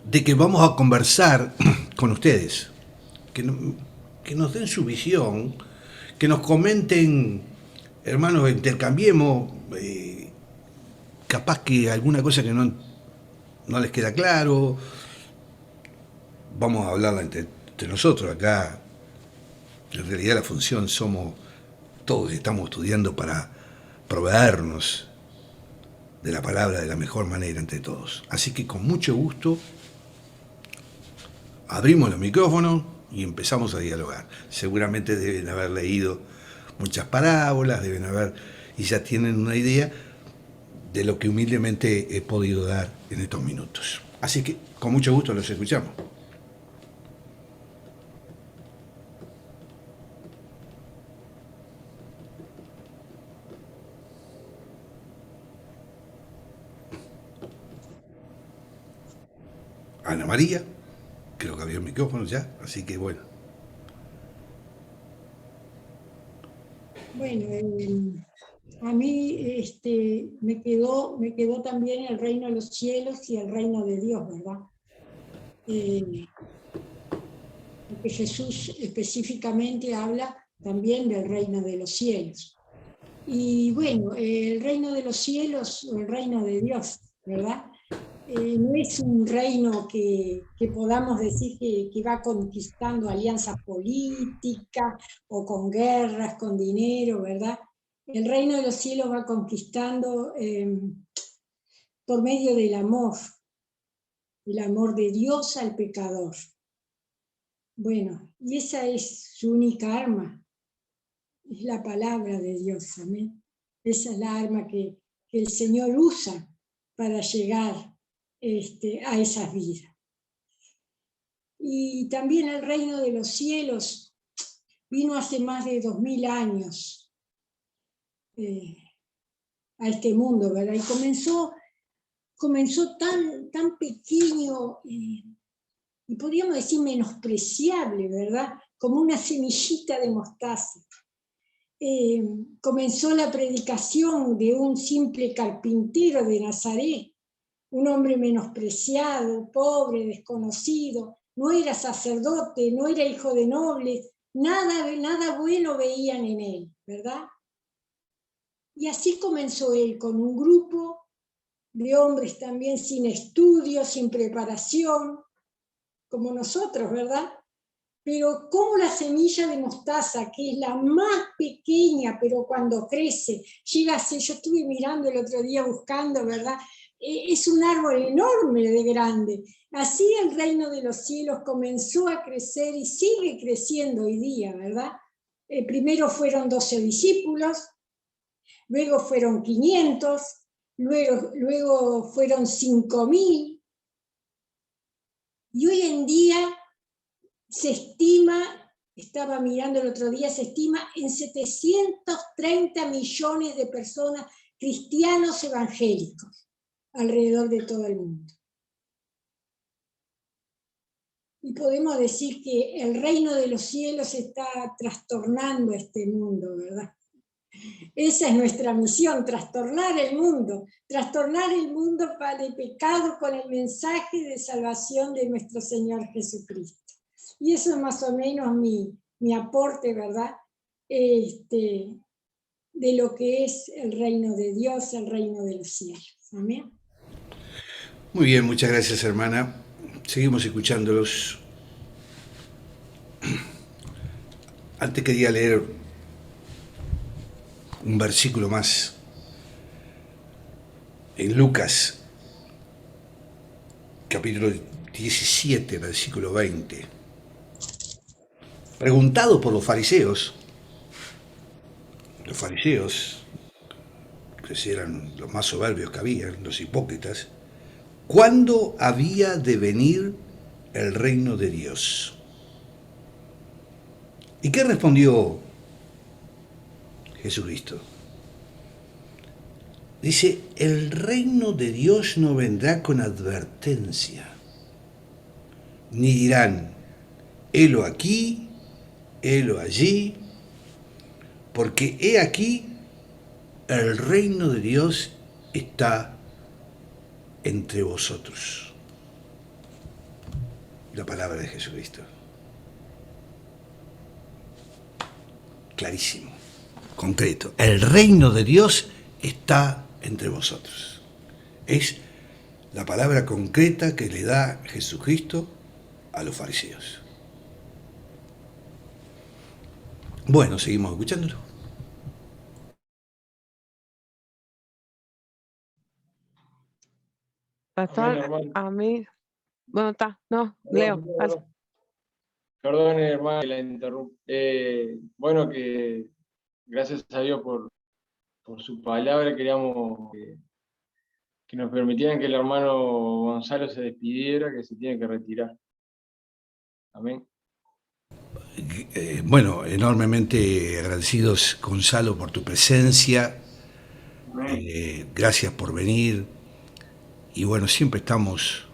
de que vamos a conversar con ustedes. Que nos den su visión, que nos comenten, hermanos, intercambiemos, capaz que alguna cosa que no les queda claro, vamos a hablarla entre nosotros acá. En realidad la función somos todos, estamos estudiando para proveernos de la palabra de la mejor manera entre todos. Así que con mucho gusto abrimos los micrófonos y empezamos a dialogar. Seguramente deben haber leído muchas parábolas, deben haber, y ya tienen una idea de lo que humildemente he podido dar en estos minutos. Así que con mucho gusto los escuchamos. Ana María, creo que había un micrófono ya, así que bueno. Bueno, a mí me quedó también el reino de los cielos y el reino de Dios, ¿verdad? Porque Jesús específicamente habla también del reino de los cielos. Y bueno, el reino de los cielos o el reino de Dios, ¿verdad? No es un reino que podamos decir que va conquistando alianzas políticas o con guerras, con dinero, ¿verdad? El reino de los cielos va conquistando por medio del amor de Dios al pecador. Bueno, y esa es su única arma, es la palabra de Dios, amén. Esa es la arma que el Señor usa para llegar a esas vidas. Y también el reino de los cielos vino hace más de 2000 años a este mundo, ¿verdad? Y comenzó tan pequeño y podríamos decir menospreciable, ¿verdad? Como una semillita de mostaza. Comenzó la predicación de un simple carpintero de Nazaret, un hombre menospreciado, pobre, desconocido, no era sacerdote, no era hijo de nobles, nada bueno veían en él, ¿verdad? Y así comenzó él, con un grupo de hombres también sin estudio, sin preparación, como nosotros, ¿verdad? Pero como la semilla de mostaza, que es la más pequeña, pero cuando crece, llega a ser, yo estuve mirando el otro día buscando, ¿verdad? es un árbol enorme de grande. Así el reino de los cielos comenzó a crecer y sigue creciendo hoy día, ¿verdad? Primero fueron 12 discípulos, luego fueron 500, luego fueron 5.000, y hoy en día se estima, estaba mirando el otro día, se estima en 730 millones de personas, cristianos evangélicos, alrededor de todo el mundo. Y podemos decir que el reino de los cielos está trastornando este mundo, ¿verdad? Esa es nuestra misión, trastornar el mundo para el pecado con el mensaje de salvación de nuestro Señor Jesucristo. Y eso es más o menos mi aporte, ¿verdad? De lo que es el reino de Dios, el reino de los cielos. Amén. Muy bien, muchas gracias, hermana. Seguimos escuchándolos. Antes quería leer un versículo más. En Lucas, capítulo 17, versículo 20. Preguntado por los fariseos, que eran los más soberbios que había, los hipócritas, ¿cuándo había de venir el reino de Dios? ¿Y qué respondió Jesucristo? Dice, el reino de Dios no vendrá con advertencia, ni dirán, helo aquí, helo allí, porque he aquí, el reino de Dios está entre vosotros. La palabra de Jesucristo. Clarísimo, concreto. El reino de Dios está entre vosotros. Es la palabra concreta que le da Jesucristo a los fariseos. Bueno, seguimos escuchándolo. Pastor, a mí, bueno, está, no, Leo. Perdón, hermano, que la interrumpo. Bueno, que gracias a Dios por su palabra, queríamos que nos permitieran que el hermano Gonzalo se despidiera, que se tiene que retirar. Amén. Bueno, enormemente agradecidos, Gonzalo, por tu presencia. Gracias por venir. Y bueno, siempre estamos,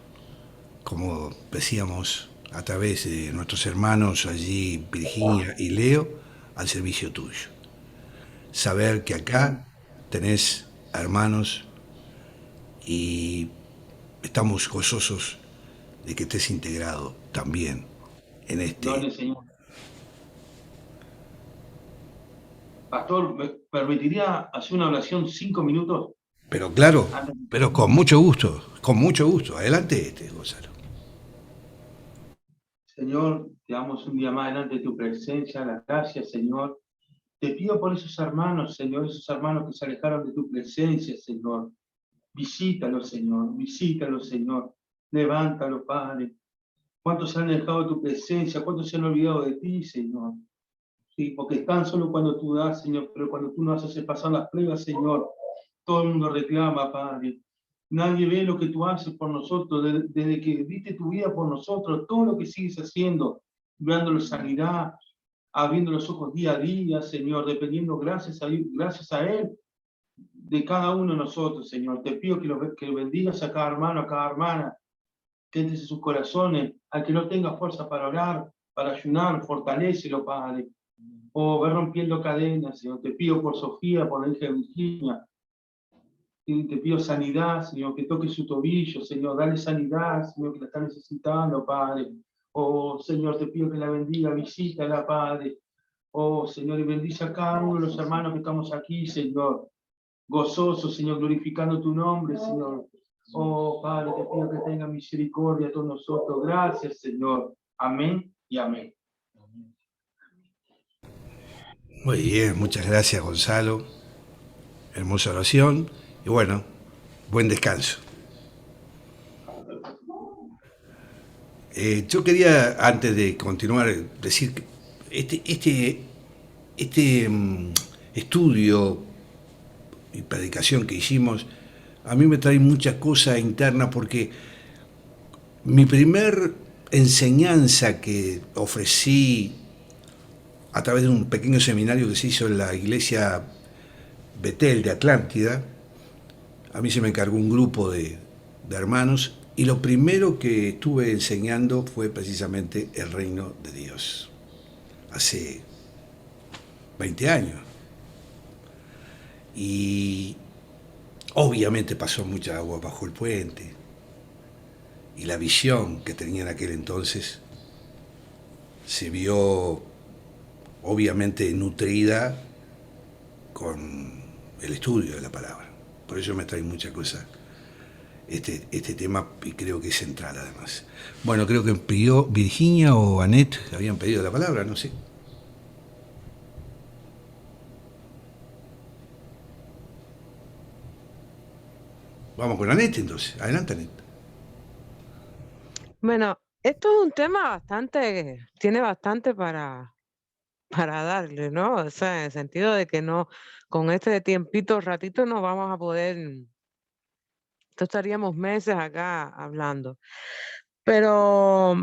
como decíamos, a través de nuestros hermanos allí, Virginia y Leo, al servicio tuyo. Saber que acá tenés hermanos y estamos gozosos de que estés integrado también en este. Gloria al Señor. Pastor, ¿me permitiría hacer una oración 5 minutos? Pero claro, pero con mucho gusto. Adelante, Gonzalo. Señor, te damos un día más delante de tu presencia, las gracias, Señor. Te pido por esos hermanos, Señor, esos hermanos que se alejaron de tu presencia, Señor. Visítalos, Señor. Levántalo, Padre. ¿Cuántos se han alejado de tu presencia? ¿Cuántos se han olvidado de ti, Señor? Sí, porque están solo cuando tú das, Señor, pero cuando tú nos haces pasar las pruebas, Señor, todo el mundo reclama, Padre. Nadie ve lo que tú haces por nosotros, desde que diste tu vida por nosotros, todo lo que sigues haciendo, dando sanidad, abriendo los ojos día a día, Señor, dependiendo gracias a Él, de cada uno de nosotros, Señor. Te pido que bendigas a cada hermano, a cada hermana, que entre sus corazones, al que no tenga fuerza para orar, para ayunar, fortalécelo, Padre. O ve rompiendo cadenas, Señor. Te pido por Sofía, por la hija de Virginia. Y te pido sanidad, Señor, que toque su tobillo, Señor. Dale sanidad, Señor, que la está necesitando, Padre. Oh, Señor, te pido que la bendiga, visítala, Padre. Oh, Señor, y bendice a cada uno de los hermanos que estamos aquí, Señor. Gozosos, Señor, glorificando tu nombre, Señor. Oh, Padre, te pido que tenga misericordia a todos nosotros. Gracias, Señor. Amén y amén. Muy bien, muchas gracias, Gonzalo. Hermosa oración. Y bueno, buen descanso. Yo quería, antes de continuar, decir que este estudio y predicación que hicimos, a mí me trae muchas cosas internas porque mi primer enseñanza que ofrecí a través de un pequeño seminario que se hizo en la iglesia Betel de Atlántida, a mí se me encargó un grupo de hermanos y lo primero que estuve enseñando fue precisamente el reino de Dios, hace 20 años. Y obviamente pasó mucha agua bajo el puente y la visión que tenía en aquel entonces se vio obviamente nutrida con el estudio de la palabra. Por eso me trae mucha cosa este tema y creo que es central además. Bueno, creo que pidió Virginia o Annette, habían pedido la palabra, no sé. Vamos con Annette entonces. Adelante, Annette. Bueno, esto es un tema bastante, tiene bastante para darle, ¿no? O sea, en el sentido de que no, con este tiempito, ratito, no vamos a poder, esto estaríamos meses acá hablando. Pero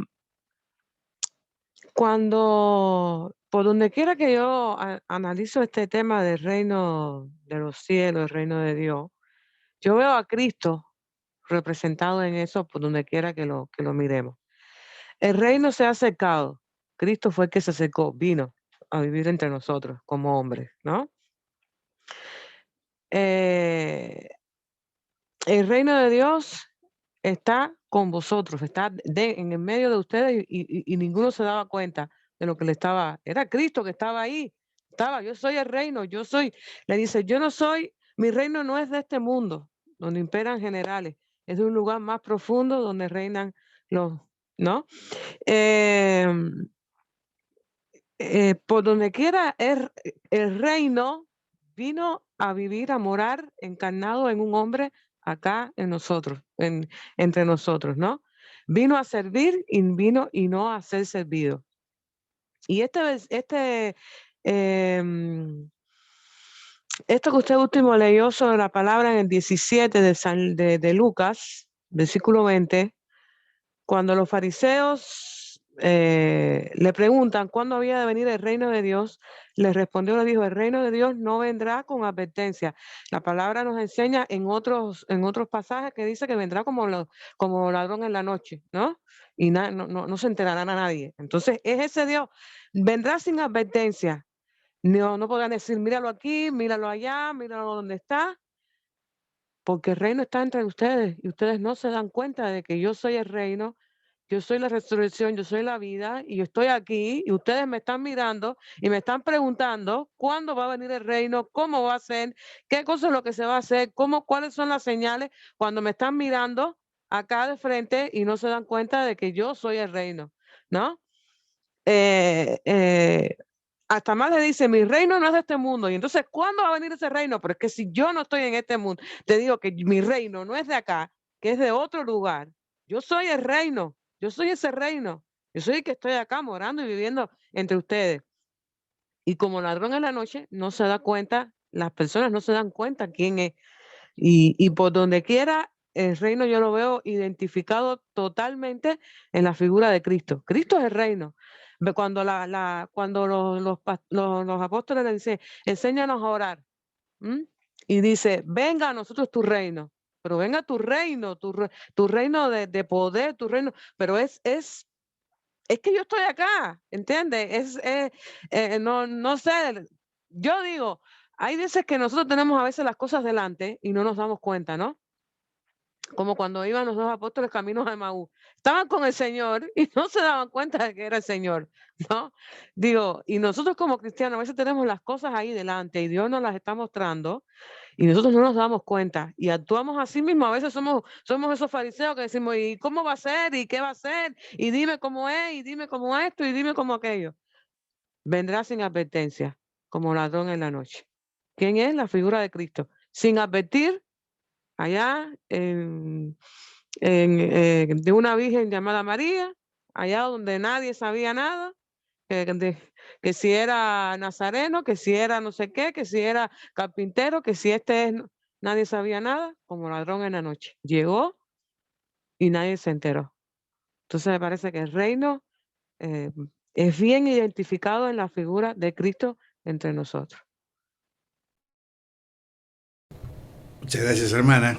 cuando, por donde quiera que yo analizo este tema del reino de los cielos, el reino de Dios, yo veo a Cristo representado en eso por donde quiera que lo miremos. El reino se ha acercado. Cristo fue el que se acercó, vino a vivir entre nosotros como hombres, ¿no? El reino de Dios está con vosotros, está en el medio de ustedes y ninguno se daba cuenta de lo que le estaba. Era Cristo que estaba ahí. Yo soy el reino, le dice, yo no soy, mi reino no es de este mundo, donde imperan generales, es de un lugar más profundo donde reinan los, ¿no? Por donde quiera el reino vino a vivir, a morar encarnado en un hombre acá en nosotros, entre nosotros, ¿no? Vino a servir y vino y no a ser servido. Y esto que usted último leyó sobre la palabra en el 17 de Lucas, versículo 20, cuando los fariseos le preguntan cuándo había de venir el reino de Dios, les respondió, le dijo, el reino de Dios no vendrá con advertencia. La palabra nos enseña en otros pasajes que dice que vendrá como ladrón en la noche, ¿no? Y no se enterará a nadie. Entonces, es ese Dios, vendrá sin advertencia. No podrán decir, míralo aquí, míralo allá, míralo donde está, porque el reino está entre ustedes y ustedes no se dan cuenta de que yo soy el reino. Yo soy la resurrección, yo soy la vida y yo estoy aquí y ustedes me están mirando y me están preguntando cuándo va a venir el reino, cómo va a ser, qué cosa es lo que se va a hacer, cuáles son las señales cuando me están mirando acá de frente y no se dan cuenta de que yo soy el reino, ¿no? Hasta más le dice, mi reino no es de este mundo. Y entonces, ¿cuándo va a venir ese reino? Pero es que si yo no estoy en este mundo, te digo que mi reino no es de acá, que es de otro lugar. Yo soy el reino. Yo soy ese reino. Yo soy el que estoy acá morando y viviendo entre ustedes. Y como ladrón en la noche, no se da cuenta, las personas no se dan cuenta quién es. Y por donde quiera, el reino yo lo veo identificado totalmente en la figura de Cristo. Cristo es el reino. Cuando, cuando los apóstoles le dicen, enséñanos a orar. Y dice, venga a nosotros tu reino. Pero venga tu reino, tu reino de poder, tu reino, pero es que yo estoy acá, ¿entiendes? No sé, yo digo, hay veces que nosotros tenemos a veces las cosas delante y no nos damos cuenta, ¿no? Como cuando iban los dos apóstoles caminos a Emaús. Estaban con el Señor y no se daban cuenta de que era el Señor, ¿no? Digo, y nosotros como cristianos a veces tenemos las cosas ahí delante y Dios nos las está mostrando y nosotros no nos damos cuenta y actuamos así mismo. A veces somos esos fariseos que decimos, ¿y cómo va a ser? ¿Y qué va a ser? Y dime cómo es, y dime cómo esto, y dime cómo aquello. Vendrá sin advertencia, como ladrón en la noche. ¿Quién es? La figura de Cristo. Sin advertir, allá de una virgen llamada María, allá donde nadie sabía nada, que si era nazareno, que si era no sé qué, que si era carpintero, que si nadie sabía nada, como ladrón en la noche. Llegó y nadie se enteró. Entonces me parece que el reino es bien identificado en la figura de Cristo entre nosotros. Muchas gracias, hermana.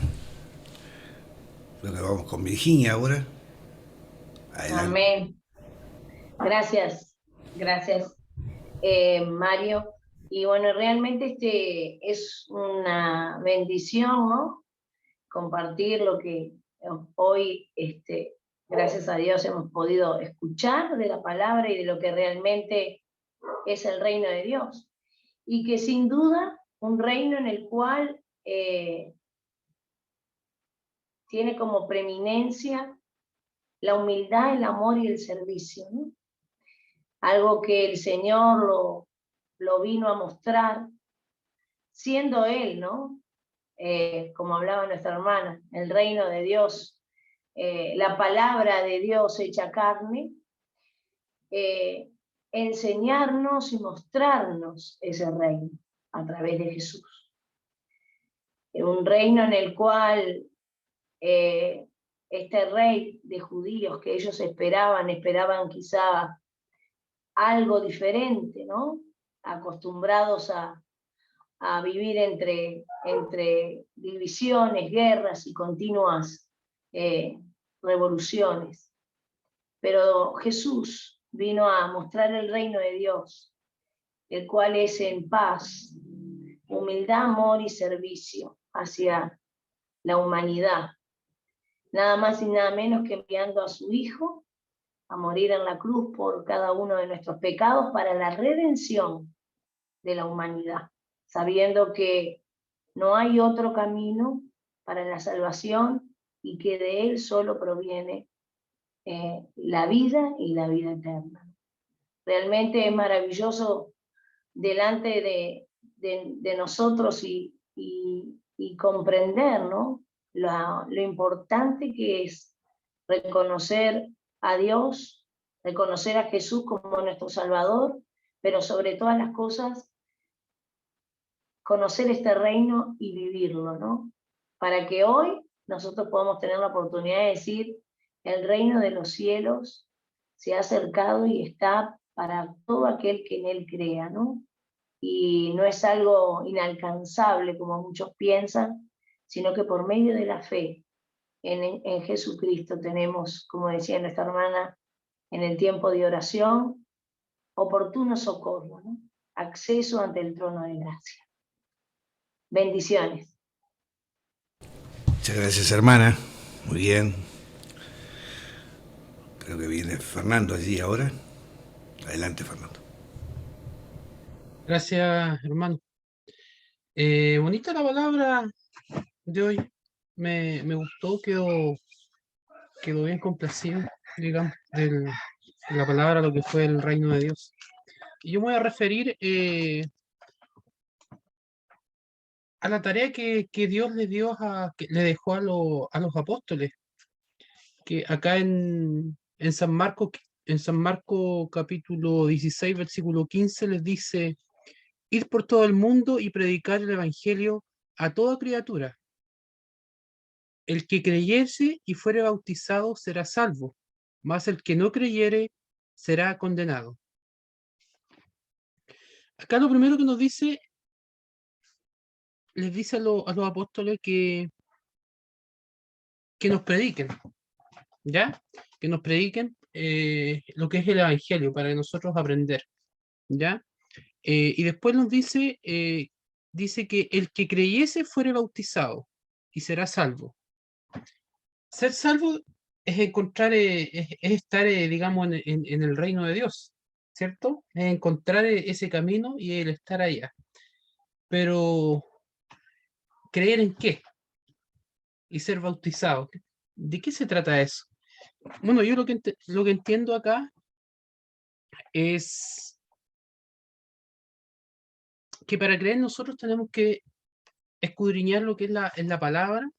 Creo que vamos con Virginia ahora. Adelante. Amén. Gracias, gracias, Mario. Y bueno, realmente es una bendición, ¿no? Compartir lo que hoy, gracias a Dios, hemos podido escuchar de la palabra y de lo que realmente es el reino de Dios. Y que sin duda, un reino en el cual tiene como preeminencia la humildad, el amor y el servicio, ¿no? Algo que el Señor lo vino a mostrar, siendo Él, ¿no? Como hablaba nuestra hermana, el reino de Dios, la palabra de Dios hecha carne, enseñarnos y mostrarnos ese reino a través de Jesús. Un reino en el cual este rey de judíos que ellos esperaban quizá algo diferente, ¿no? Acostumbrados a vivir entre divisiones, guerras y continuas revoluciones. Pero Jesús vino a mostrar el reino de Dios, el cual es en paz, humildad, amor y servicio hacia la humanidad. Nada más y nada menos que enviando a su Hijo a morir en la cruz por cada uno de nuestros pecados para la redención de la humanidad, sabiendo que no hay otro camino para la salvación y que de Él solo proviene la vida y la vida eterna. Realmente es maravilloso delante de nosotros y comprender, ¿no? Lo importante que es reconocer a Dios, reconocer a Jesús como nuestro Salvador, pero sobre todas las cosas, conocer este reino y vivirlo, ¿no? Para que hoy nosotros podamos tener la oportunidad de decir, el reino de los cielos se ha acercado y está para todo aquel que en él crea, ¿no? Y no es algo inalcanzable como muchos piensan, sino que por medio de la fe en Jesucristo tenemos, como decía nuestra hermana, en el tiempo de oración, oportuno socorro, ¿no? Acceso ante el trono de gracia. Bendiciones. Muchas gracias, hermana. Muy bien. Creo que viene Fernando allí ahora. Adelante, Fernando. Gracias, hermano. Bonita la palabra de hoy. Me gustó, quedó bien complacido, digamos, de la palabra, lo que fue el reino de Dios. Y yo me voy a referir a la tarea que Dios le dio que le dejó a los apóstoles, que acá en San Marcos, capítulo 16, versículo 15, les dice: ir por todo el mundo y predicar el evangelio a toda criatura. El que creyese y fuere bautizado será salvo, mas el que no creyere será condenado. Acá lo primero que nos dice, les dice a los apóstoles que nos prediquen, ¿ya? Que nos prediquen lo que es el evangelio para nosotros aprender, ¿ya? Y después nos dice, dice que el que creyese fuere bautizado y será salvo. Ser salvo es encontrar, es estar, digamos, en el reino de Dios, ¿cierto? Es encontrar ese camino y el estar allá. Pero, ¿creer en qué? Y ser bautizado. ¿De qué se trata eso? Bueno, yo lo que entiendo acá es que para creer nosotros tenemos que escudriñar lo que es la palabra,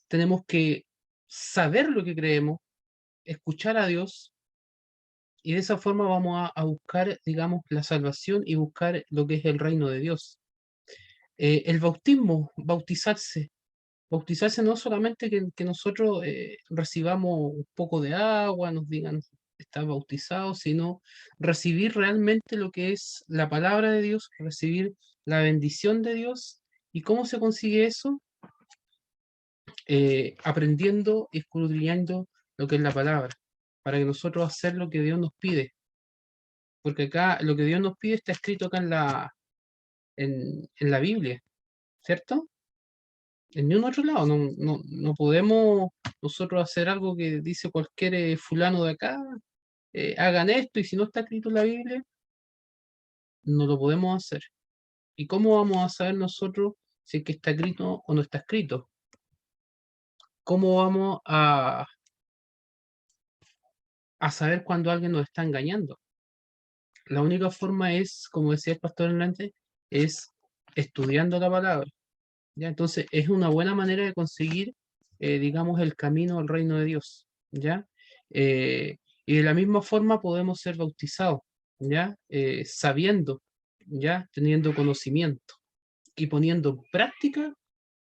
tenemos que saber lo que creemos, escuchar a Dios, y de esa forma vamos a buscar, digamos, la salvación y buscar lo que es el reino de Dios. El bautismo, bautizarse no solamente que nosotros recibamos un poco de agua, nos digan está bautizado, sino recibir realmente lo que es la palabra de Dios, recibir la bendición de Dios. ¿Y cómo se consigue eso? Aprendiendo y escudriñando lo que es la palabra, para que nosotros hacer lo que Dios nos pide. Porque acá lo que Dios nos pide está escrito acá en la Biblia, ¿cierto? En ningún otro lado. No podemos nosotros hacer algo que dice cualquier fulano de acá, hagan esto, y si no está escrito en la Biblia, no lo podemos hacer. ¿Y cómo vamos a saber nosotros si es que está escrito o no está escrito? ¿Cómo vamos a saber cuando alguien nos está engañando? La única forma es, como decía el pastor delante, es estudiando la palabra. ¿Ya? Entonces es una buena manera de conseguir, digamos, el camino al reino de Dios. ¿Ya? Y de la misma forma podemos ser bautizados, ¿ya? Sabiendo, ¿ya? Teniendo conocimiento y poniendo en práctica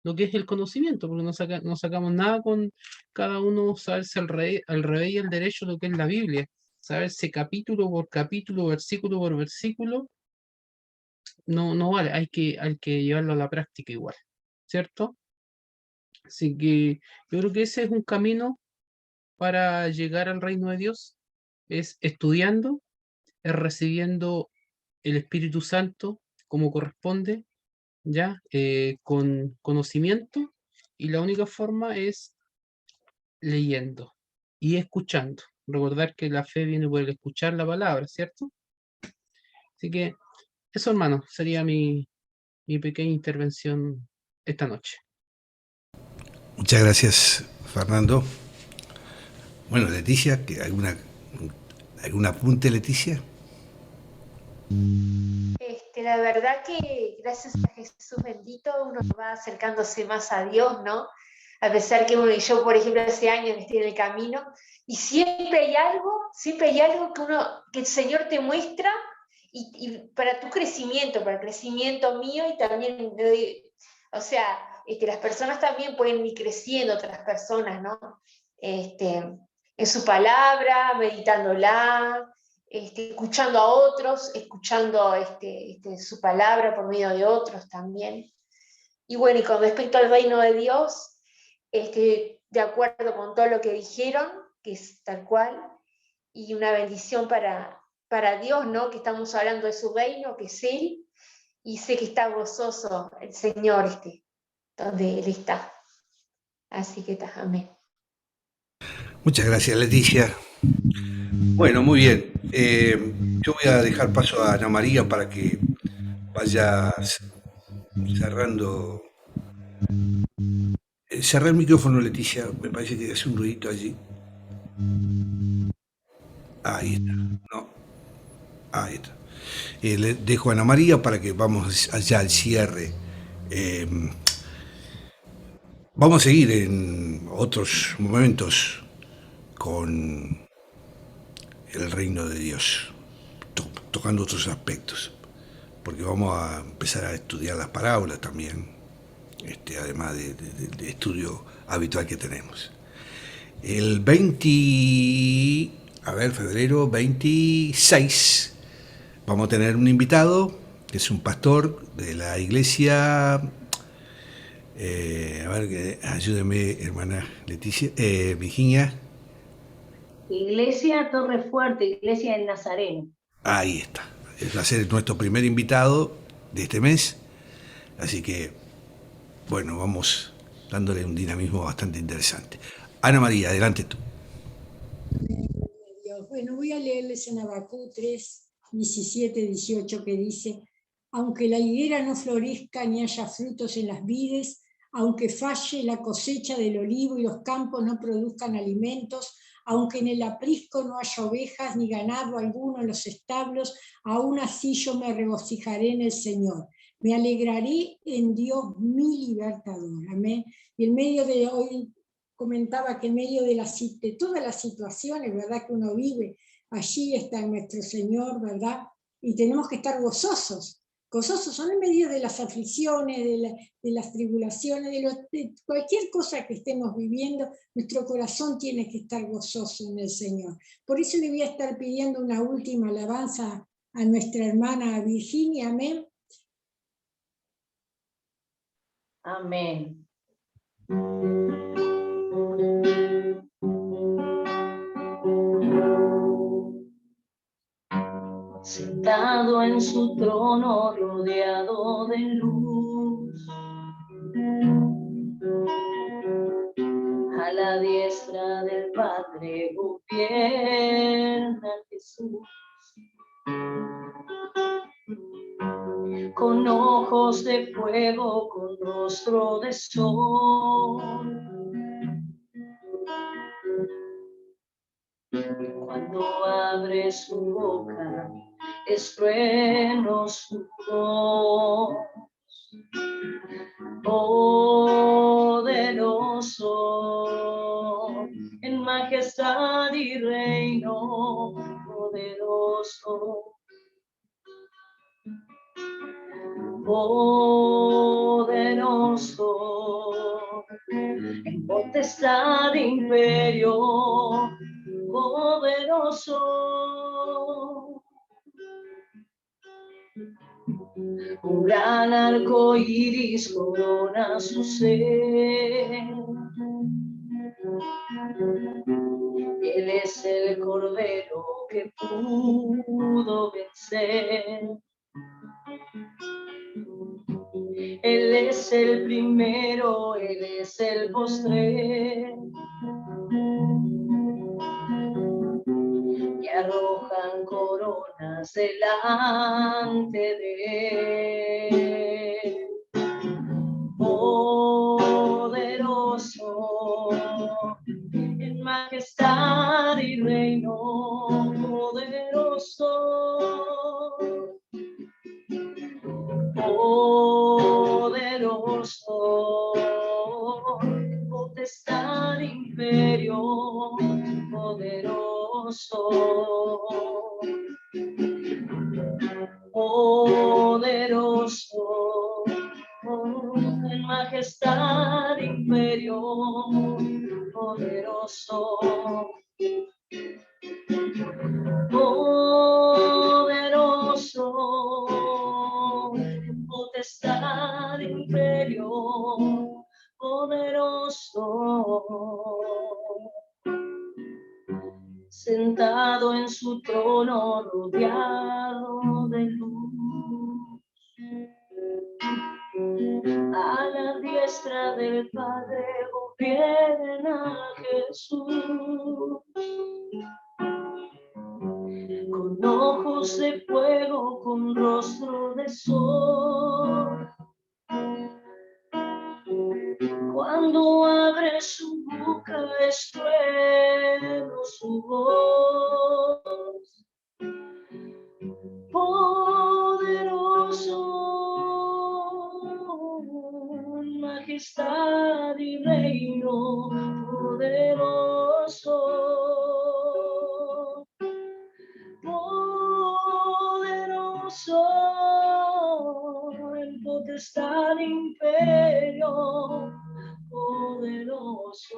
lo que es el conocimiento, porque no sacamos nada con cada uno saberse al revés y al derecho lo que es la Biblia, saberse capítulo por capítulo, versículo por versículo, no vale, hay que llevarlo a la práctica igual, ¿cierto? Así que yo creo que ese es un camino para llegar al reino de Dios, es estudiando, es recibiendo el Espíritu Santo como corresponde, ¿ya? Con conocimiento, y la única forma es leyendo y escuchando. Recordar que la fe viene por el escuchar la palabra, ¿cierto? Así que eso, hermano, sería mi pequeña intervención esta noche. Muchas gracias, Fernando. Bueno, Leticia, ¿algún apunte, Leticia? La verdad que gracias a Jesús bendito uno va acercándose más a Dios, ¿no? A pesar que uno y yo, por ejemplo, hace años estoy en el camino, y siempre hay algo que el Señor te muestra y para tu crecimiento, para el crecimiento mío y también, o sea, las personas también pueden ir creciendo, otras personas, ¿no? En su palabra, meditándola, escuchando a otros, escuchando su palabra por medio de otros también. Y bueno, y con respecto al reino de Dios, de acuerdo con todo lo que dijeron, que es tal cual, y una bendición para Dios, ¿no? Que estamos hablando de su reino, que es Él, y sé que está gozoso el Señor donde Él está. Así que está, amén. Muchas gracias, Leticia. Bueno, muy bien. Yo voy a dejar paso a Ana María para que vaya cerrando. Cerrá el micrófono, Leticia. Me parece que hace un ruidito allí. Ahí está. No. Ahí está. Le dejo a Ana María para que vamos allá al cierre. Vamos a seguir en otros momentos con el reino de Dios, tocando otros aspectos, porque vamos a empezar a estudiar las parábolas también, además del estudio habitual que tenemos. El febrero 26, vamos a tener un invitado, que es un pastor de la iglesia, ayúdeme, hermana Leticia, Virginia. Iglesia Torre Fuerte, Iglesia del Nazareno. Ahí está. Va a ser nuestro primer invitado de este mes. Así que, bueno, vamos dándole un dinamismo bastante interesante. Ana María, adelante tú. Bueno, voy a leerles en Habacuc 3, 17, 18, que dice: aunque la higuera no florezca ni haya frutos en las vides, aunque falle la cosecha del olivo y los campos no produzcan alimentos, aunque en el aprisco no haya ovejas ni ganado alguno en los establos, aún así yo me regocijaré en el Señor. Me alegraré en Dios mi libertador. Amén. Y en medio de hoy, comentaba que en medio de todas las situaciones, ¿verdad?, que uno vive, allí está nuestro Señor, ¿verdad? Y tenemos que estar gozosos. Gozosos son en medio de las aflicciones, de las tribulaciones, de cualquier cosa que estemos viviendo, nuestro corazón tiene que estar gozoso en el Señor. Por eso le voy a estar pidiendo una última alabanza a nuestra hermana Virginia, amén. Amén. Sentado en su trono rodeado de luz, a la diestra del Padre gobierna Jesús. Con ojos de fuego, con rostro de sol. Cuando abre su boca, es trueno su voz. Poderoso, en majestad y reino, poderoso. Poderoso, en potestad e imperio, poderoso. Un gran arco iris corona su ser. Él es el cordero que pudo vencer. Él es el primero, Él es el postrer. Y arrojan coronas delante de Él. Poderoso, en majestad y reino, poderoso. Poderoso, potestad, imperio, poderoso. Poderoso, en majestad, imperio, poderoso. Poderoso, potestad, imperio, poderoso. Sentado en su trono rodeado de luz, a la diestra del Padre gobierna Jesús. Con ojos de fuego, con rostro de sol. Cuando abre su boca es trueno su voz. Poderoso, majestad y reino, poderoso. Poderoso, en potestad, imperio, poderoso.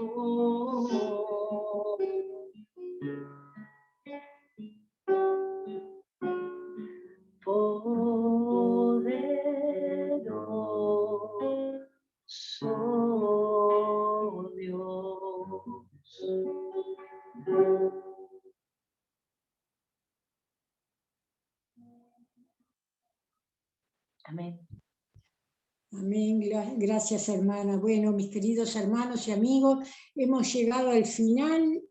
Poderoso Dios. Amén. Amén, gracias hermana. Bueno, mis queridos hermanos y amigos, hemos llegado al final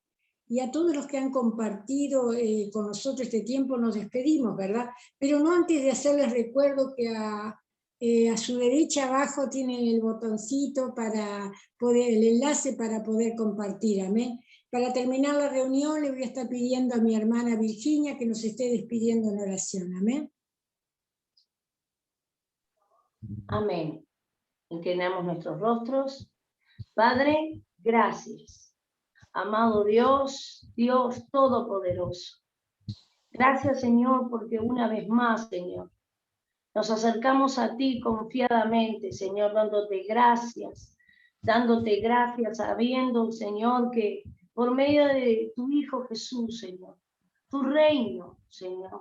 y a todos los que han compartido con nosotros este tiempo nos despedimos, ¿verdad? Pero no antes de hacerles recuerdo que a su derecha abajo tienen el botoncito para poder, el enlace para poder compartir, amén. Para terminar la reunión le voy a estar pidiendo a mi hermana Virginia que nos esté despidiendo en oración, amén. Amén. Inclinamos nuestros rostros. Padre, Gracias, amado Dios, Dios Todopoderoso. Gracias, Señor, porque una vez más, Señor, nos acercamos a ti confiadamente, Señor, dándote gracias sabiendo, Señor, que por medio de tu Hijo Jesús, Señor, tu reino, Señor,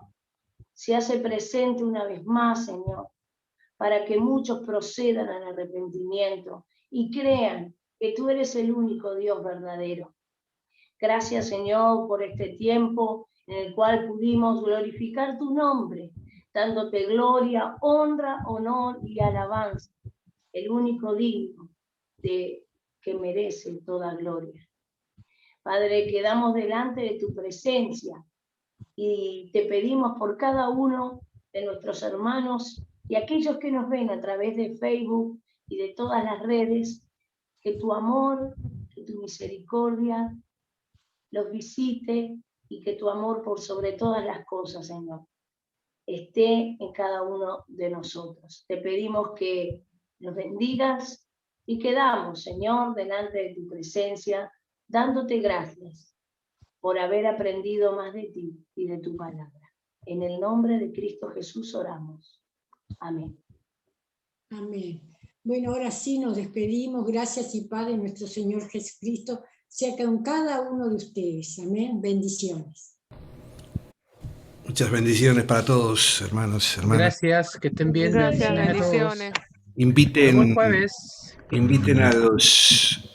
se hace presente una vez más, Señor, para que muchos procedan al arrepentimiento y crean que tú eres el único Dios verdadero. Gracias, Señor, por este tiempo en el cual pudimos glorificar tu nombre, dándote gloria, honor y alabanza, el único digno de que merece toda gloria. Padre, quedamos delante de tu presencia y te pedimos por cada uno de nuestros hermanos y aquellos que nos ven a través de Facebook y de todas las redes, que tu amor, que tu misericordia los visite y que tu amor por sobre todas las cosas, Señor, esté en cada uno de nosotros. Te pedimos que nos bendigas y quedamos, Señor, delante de tu presencia, dándote gracias por haber aprendido más de ti y de tu palabra. En el nombre de Cristo Jesús oramos. Amén. Amén. Bueno, ahora sí nos despedimos. Gracias y Padre nuestro Señor Jesucristo sea con cada uno de ustedes. Amén. Bendiciones. Muchas bendiciones para todos, hermanos, hermanas. Gracias, que estén bien. Gracias, Bendiciones a todos. bendiciones. Buen jueves. Inviten a los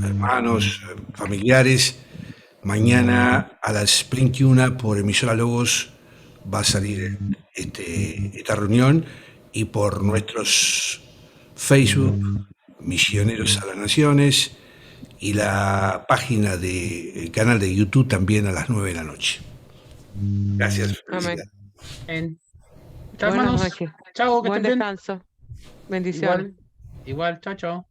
hermanos, familiares. Mañana a las 21 por emisora Logos va a salir esta reunión, y por nuestros Facebook, Misioneros a las Naciones, y la página del canal de YouTube también a las 9 de la noche. Gracias. Amén. Chao, Buenas hermanos. noches. Chao, que Buen estén bien. descanso. Bendiciones. Igual, chao, chao.